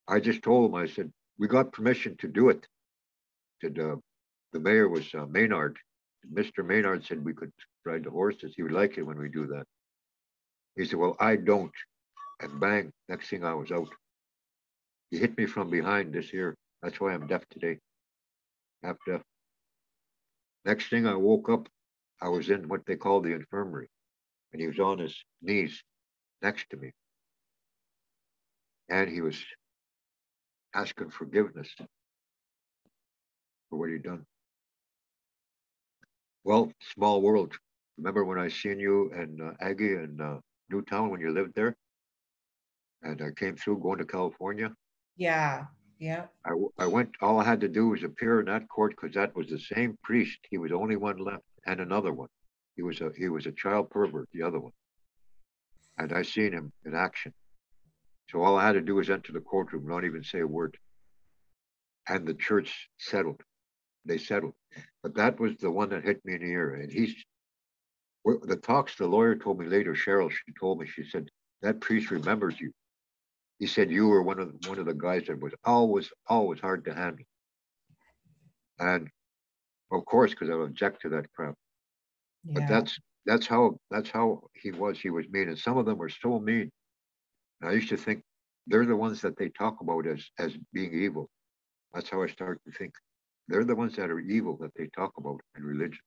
I just told him, I said, we got permission to do it. Said, the mayor was Maynard. Mr. Maynard said we could ride the horses. He would like it when we do that. He said, well, I don't. And bang, next thing I was out. He hit me from behind this here. That's why I'm deaf today. Half deaf. Next thing I woke up, I was in what they call the infirmary. And he was on his knees next to me. And he was asking forgiveness for what he'd done. Well, small world. Remember when I seen you and Aggie in Newtown when you lived there? And I came through going to California. Yeah. Yeah. I went, all I had to do was appear in that court because that was the same priest. He was the only one left, and another one. He was a child pervert, the other one. And I seen him in action. So all I had to do was enter the courtroom, not even say a word. And the church settled. They settled. But that was the one that hit me in the ear. And the lawyer told me later, Cheryl, she told me, she said, that priest remembers you. He said you were one of the guys that was always hard to handle. And of course, because I would object to that crap. Yeah. But that's how he was. He was mean. And some of them were so mean. And I used to think they're the ones that they talk about as being evil. That's how I started to think. They're the ones that are evil that they talk about in religion.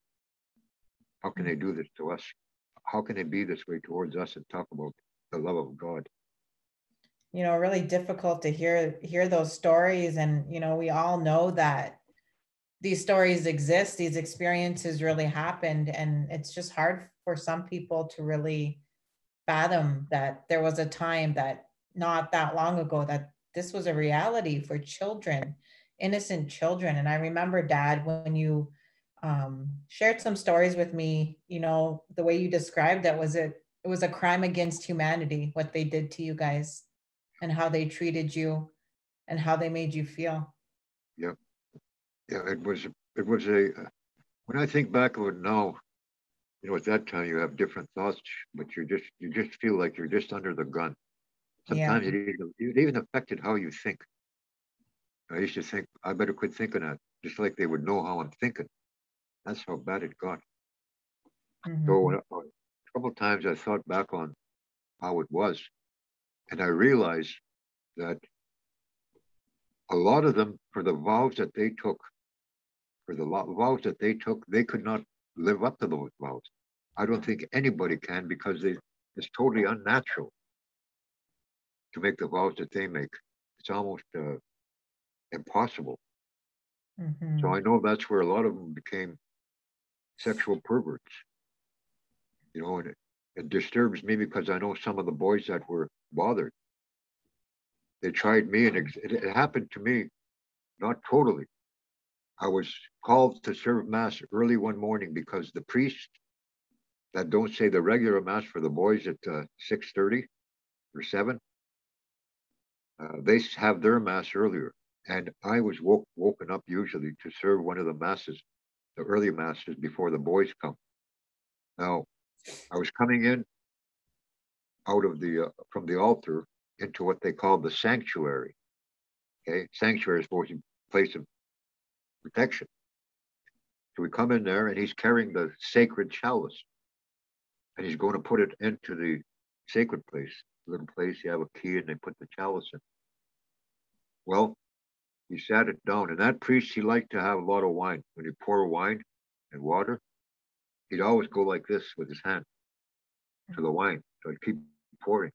How can they do this to us? How can they be this way towards us and talk about the love of God? Really difficult to hear those stories. And, we all know that these stories exist, these experiences really happened. And it's just hard for some people to really fathom that there was a time that not that long ago that this was a reality for children, innocent children. And I remember, Dad, when you shared some stories with me, the way you described that it was a crime against humanity, what they did to you guys and how they treated you and how they made you feel. Yeah. Yeah, it was when I think back of it now, at that time you have different thoughts, but you just feel like you're just under the gun. Sometimes Yeah. it even affected how you think. I used to think, I better quit thinking that, just like they would know how I'm thinking. That's how bad it got. Mm-hmm. So a couple of times I thought back on how it was, and I realized that a lot of them, for the vows that they took, they could not live up to those vows. I don't think anybody can, because it's totally unnatural to make the vows that they make. It's almost impossible. Mm-hmm. So I know that's where a lot of them became sexual perverts. And it disturbs me because I know some of the boys that were bothered. They tried me, and it happened to me, not totally. I was called to serve mass early one morning because the priest that don't say the regular mass for the boys at 6:30 or 7, they have their mass earlier. And I was woken up usually to serve one of the masses, the early masses before the boys come. Now, I was coming in out of from the altar into what they call the sanctuary. Okay, sanctuary is supposed to be a place of protection. So we come in there, and he's carrying the sacred chalice, and he's going to put it into the sacred place, little place. You have a key, and they put the chalice in. Well, he sat it down. And that priest, he liked to have a lot of wine. When he pour wine and water, he'd always go like this with his hand to the wine. So he'd keep pouring.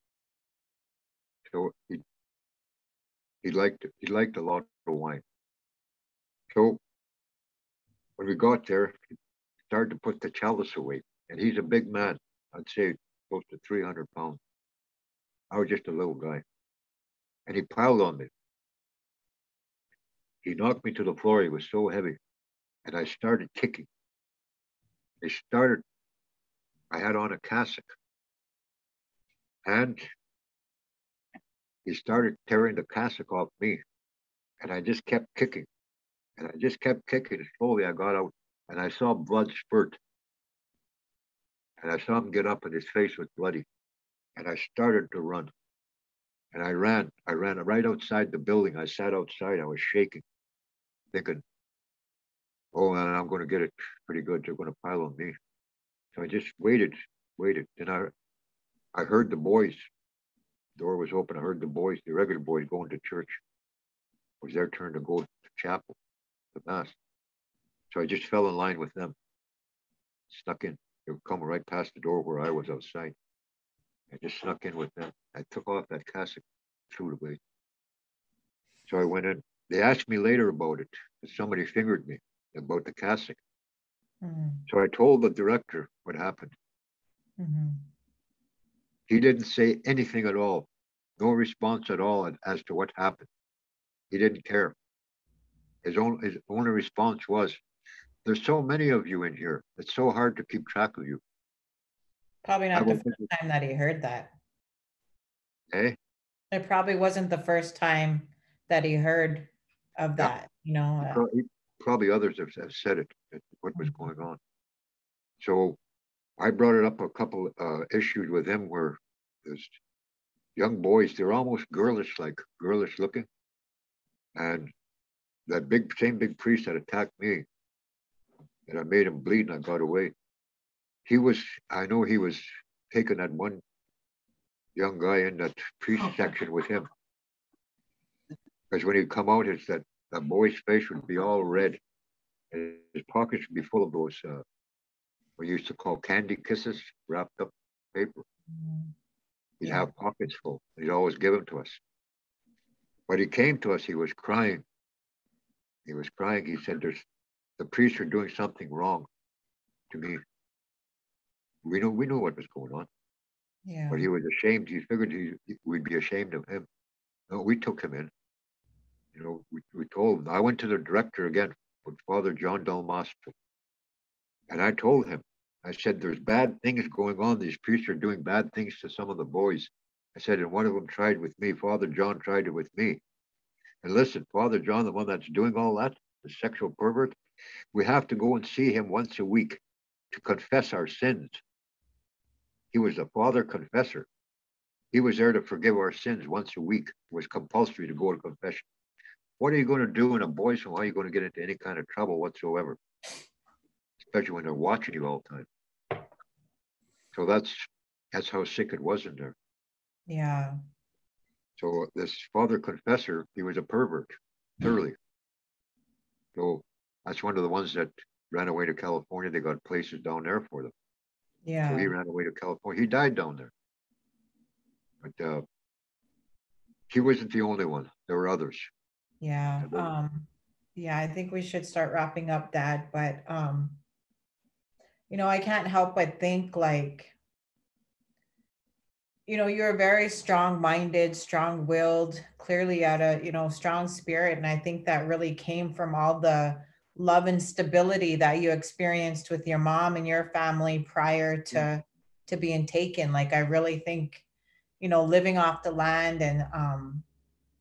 So he liked a lot of wine. So when we got there, he started to put the chalice away. And he's a big man. I'd say close to 300 pounds. I was just a little guy. And he piled on me. He knocked me to the floor. He was so heavy. And I started kicking. I had on a cassock. And he started tearing the cassock off me. And I just kept kicking. And I just kept kicking. And slowly I got out and I saw blood spurt. And I saw him get up and his face was bloody. And I started to run. And I ran right outside the building. I sat outside. I was shaking, thinking, oh, man, I'm going to get it pretty good. They're going to pile on me. So I just waited. Then I heard the boys. The door was open. I heard the boys, the regular boys, going to church. It was their turn to go to chapel, the mass. So I just fell in line with them. Snuck in. They were coming right past the door where I was outside. I just snuck in with them. I took off that cassock, threw it away. So I went in. They asked me later about it. Somebody fingered me about the cassock. Mm-hmm. So I told the director what happened. Mm-hmm. He didn't say anything at all. No response at all as to what happened. He didn't care. His only response was, there's so many of you in here. It's so hard to keep track of you. Probably not the first time that he heard that. Eh? It probably wasn't the first time that he heard of that, you know. Probably others have said it, what was going on. So I brought it up a couple issues with him where there's young boys, they're almost girlish looking. And that same big priest that attacked me, and I made him bleed and I got away. I know he was taking that one young guy in that priest section with him. Because when he'd come out, that boy's face would be all red. And his pockets would be full of those, we used to call candy kisses, wrapped up paper. He'd have pockets full. He'd always give them to us. But he came to us, he was crying. He was crying. He said, the priests are doing something wrong to me. We knew what was going on. Yeah. But he was ashamed. He figured we'd be ashamed of him. No, we took him in. You know, we told him. I went to the director again with Father John Del Mastro. And I told him, I said, there's bad things going on. These priests are doing bad things to some of the boys. I said, and one of them tried with me. Father John tried it with me. And listen, Father John, the one that's doing all that, the sexual pervert, we have to go and see him once a week to confess our sins. He was a father confessor. He was there to forgive our sins once a week. It was compulsory to go to confession. What are you going to do in a boys' home? How are you going to get into any kind of trouble whatsoever? Especially when they're watching you all the time. So that's how sick it was in there. Yeah. So this father confessor, he was a pervert, thoroughly. So that's one of the ones that ran away to California. They got places down there for them. Yeah. So he ran away to California. He died down there. But he wasn't the only one. There were others. Yeah. Yeah, I think we should start wrapping up, Dad. But you know, I can't help but think, like, you know, you're very strong-minded, strong-willed, clearly at a, you know, strong spirit. And I think that really came from all the love and stability that you experienced with your mom and your family prior to being taken. Like, I really think, you know, living off the land and,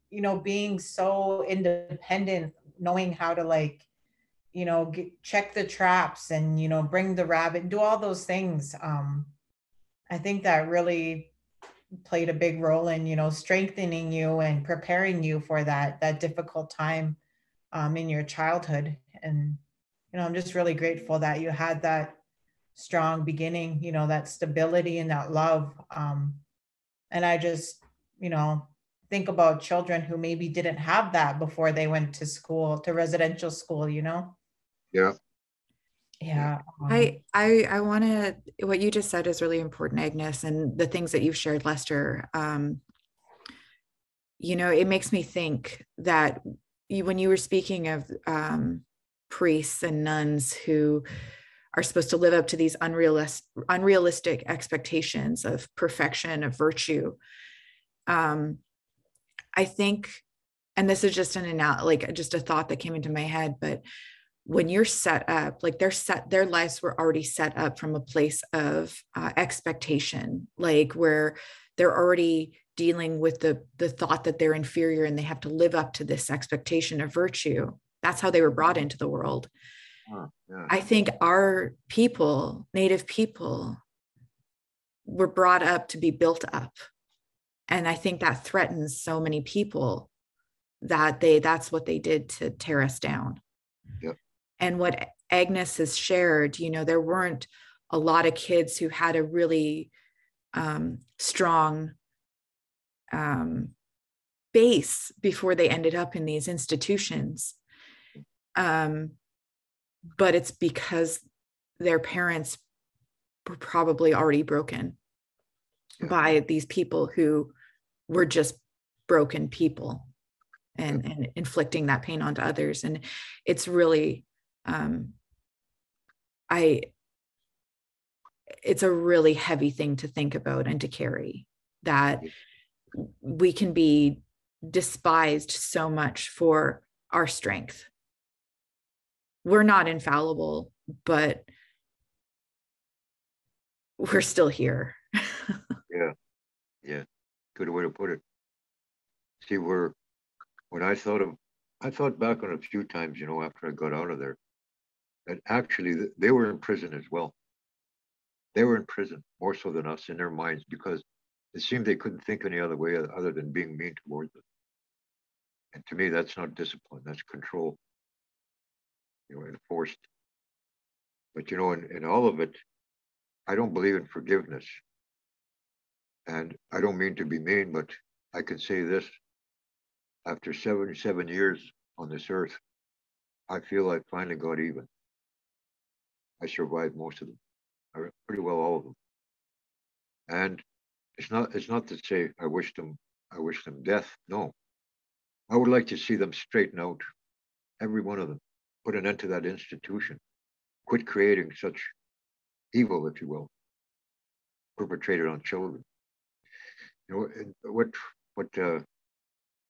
you know, being so independent, knowing how to, like, you know, check the traps and, you know, bring the rabbit, do all those things. I think that really played a big role in, you know, strengthening you and preparing you for that difficult time in your childhood. And, you know, I'm just really grateful that you had that strong beginning, you know, that stability and that love. And I just, you know, think about children who maybe didn't have that before they went to school, to residential school, you know? Yeah. Yeah. I want to, what you just said is really important, Agnes, and the things that you've shared, Lester. You know, it makes me think that when you were speaking of priests and nuns who are supposed to live up to these unrealistic expectations of perfection, of virtue, I think, and this is just just a thought that came into my head, but when you're set up, like their lives were already set up from a place of expectation, like where they're already dealing with the thought that they're inferior and they have to live up to this expectation of virtue. That's how they were brought into the world. Yeah. I think our people, Native people, were brought up to be built up. And I think that threatens so many people that that's what they did to tear us down. Yep. And what Agnes has shared, you know, there weren't a lot of kids who had a really strong base before they ended up in these institutions. But it's because their parents were probably already broken by these people who were just broken people and inflicting that pain onto others. And it's really, it's a really heavy thing to think about and to carry, that we can be despised so much for our strength. We're not infallible, but we're still here. Yeah. Good way to put it. See, when I thought back on a few times, you know, after I got out of there, that actually they were in prison as well. They were in prison more so than us in their minds, because it seemed they couldn't think any other way other than being mean towards us. And to me, that's not discipline, that's control, you know, enforced. But, you know, in all of it, I don't believe in forgiveness. And I don't mean to be mean, but I can say this. After 77 years on this earth, I feel I finally got even. I survived most of them, pretty well all of them. And it's not to say I wish them death. No, I would like to see them straighten out, every one of them, put an end to that institution, quit creating such evil, if you will, perpetrated on children. You know, and what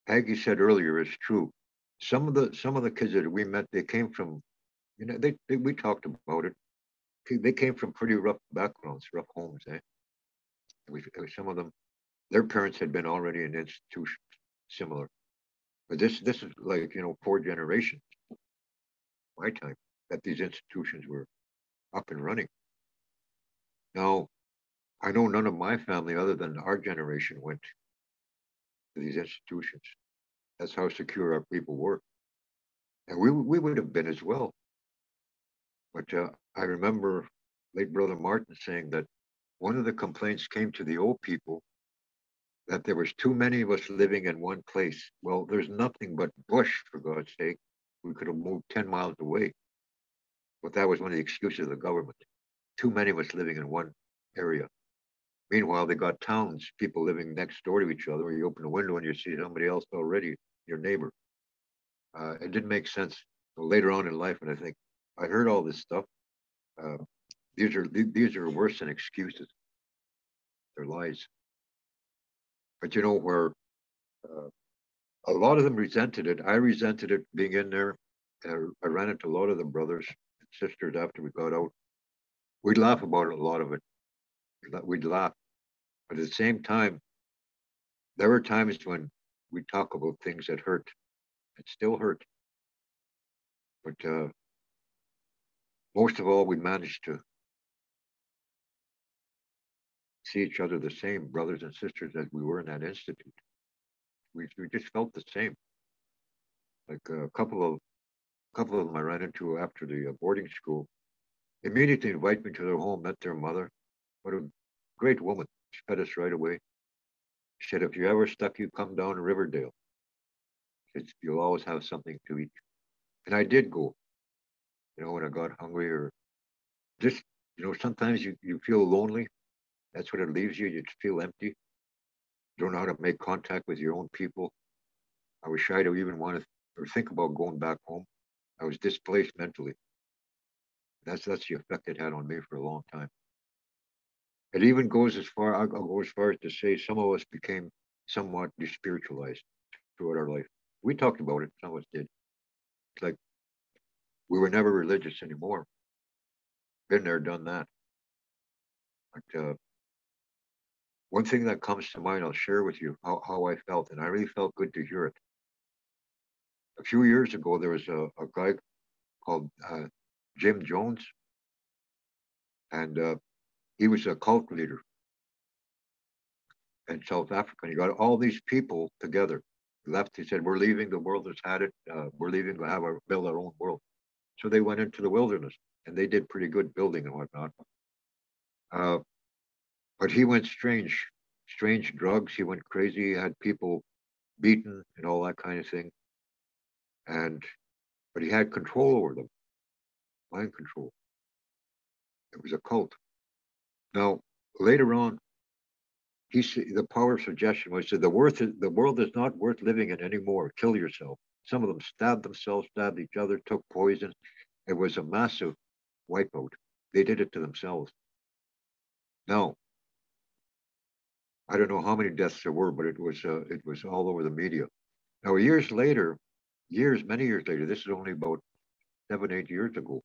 Aggie said earlier is true. Some of the kids that we met, they came from, you know, we talked about it. They came from pretty rough backgrounds, rough homes. Some of them, their parents had been already in institutions similar. But this is like, you know, 4 generations, my time, that these institutions were up and running. Now, I know none of my family other than our generation went to these institutions. That's how secure our people were. And we would have been as well. But I remember late Brother Martin saying that one of the complaints came to the old people that there was too many of us living in one place. Well, there's nothing but bush, for God's sake. We could have moved 10 miles away. But that was one of the excuses of the government. Too many of us living in one area. Meanwhile, they got towns, people living next door to each other, where you open a window and you see somebody else already, your neighbor. It didn't make sense. So later on in life, and I think, I heard all this stuff. These are worse than excuses. They're lies. But you know, where a lot of them resented it. I resented it being in there. I ran into a lot of the brothers and sisters after we got out. We'd laugh about it, a lot of it. We'd laugh. But at the same time, there were times when we'd talk about things that hurt. It still hurt. But most of all, we managed to see each other the same, brothers and sisters, as we were in that institute. We just felt the same. Like a couple of them I ran into after the boarding school immediately invited me to their home, met their mother. What a great woman. She fed us right away. He said, if you're ever stuck, you come down to Riverdale. You'll always have something to eat. And I did go, when I got hungry or just, sometimes you feel lonely. That's what it leaves you. You feel empty. You don't know how to make contact with your own people. I was shy to even want to or think about going back home. I was displaced mentally. That's the effect it had on me for a long time. It even goes I'll go as far as to say some of us became somewhat despiritualized throughout our life. We talked about it, some of us did. It's like we were never religious anymore. Been there, done that. But one thing that comes to mind, I'll share with you how I felt, and I really felt good to hear it. A few years ago, there was a guy called Jim Jones, and he was a cult leader in South Africa. And he got all these people together. He left. He said, "We're leaving. The world has had it. We're leaving to build our own world." So they went into the wilderness, and they did pretty good building and whatnot. But he went strange drugs. He went crazy. He had people beaten and all that kind of thing. But he had control over them, mind control. It was a cult. Now, later on, the power of suggestion was that the world is not worth living in anymore. Kill yourself. Some of them stabbed themselves, stabbed each other, took poison. It was a massive wipeout. They did it to themselves. Now, I don't know how many deaths there were, but it was all over the media. Now, many years later, this is only about 7, 8 years ago.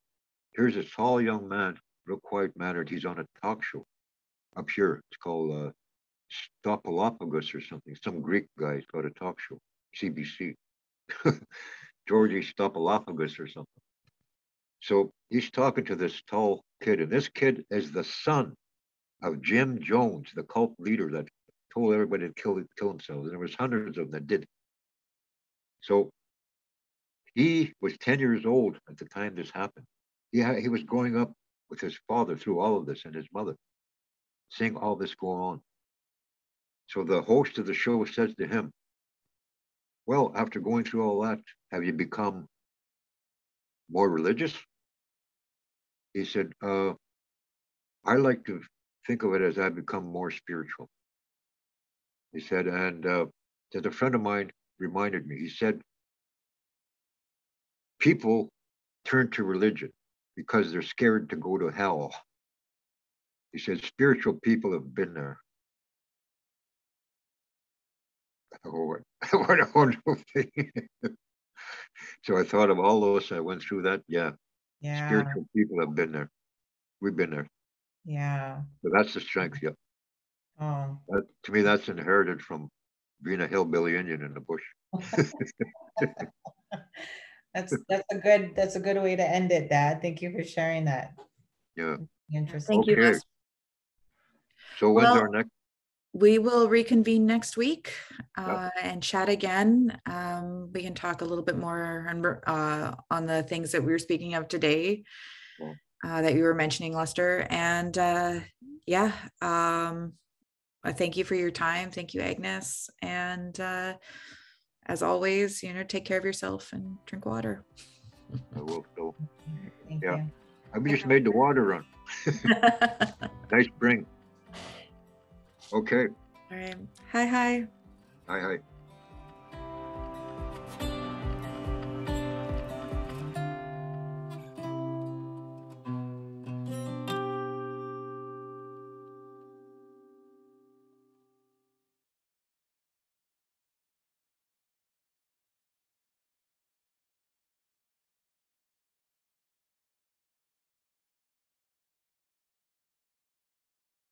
Here's a tall young man, real quiet mannered. He's on a talk show up here. It's called Stopalophagus or something. Some Greek guy's got a talk show, CBC. Georgie Stopalophagus or something. So he's talking to this tall kid, and this kid is the son of Jim Jones, the cult leader that told everybody to kill themselves. And there was hundreds of them that did. So he was 10 years old at the time this happened. He was growing up with his father through all of this and his mother, seeing all this going on. So the host of the show says to him, "Well, after going through all that, have you become more religious?" He said, "I like to think of it as I've become more spiritual." He said, and that a friend of mine reminded me. He said, people turn to religion because they're scared to go to hell. He said, spiritual people have been there. Oh, what a wonderful thing. So I thought of all those. I went through that. Yeah. Spiritual people have been there. We've been there. Yeah. So that's the strength. Yeah. Oh. To me, that's inherited from being a hillbilly Indian in the bush. That's a good way to end it, Dad. Thank you for sharing that. Yeah. Interesting. Thank you, Lester. So when's our next? We will reconvene next week and chat again. We can talk a little bit more on the things that we were speaking of today that you were mentioning, Lester. And I thank you for your time. Thank you, Agnes. And as always, take care of yourself and drink water. I will still. Thank you. I just made the water run. Nice spring. Okay. All right. Hi. Hi.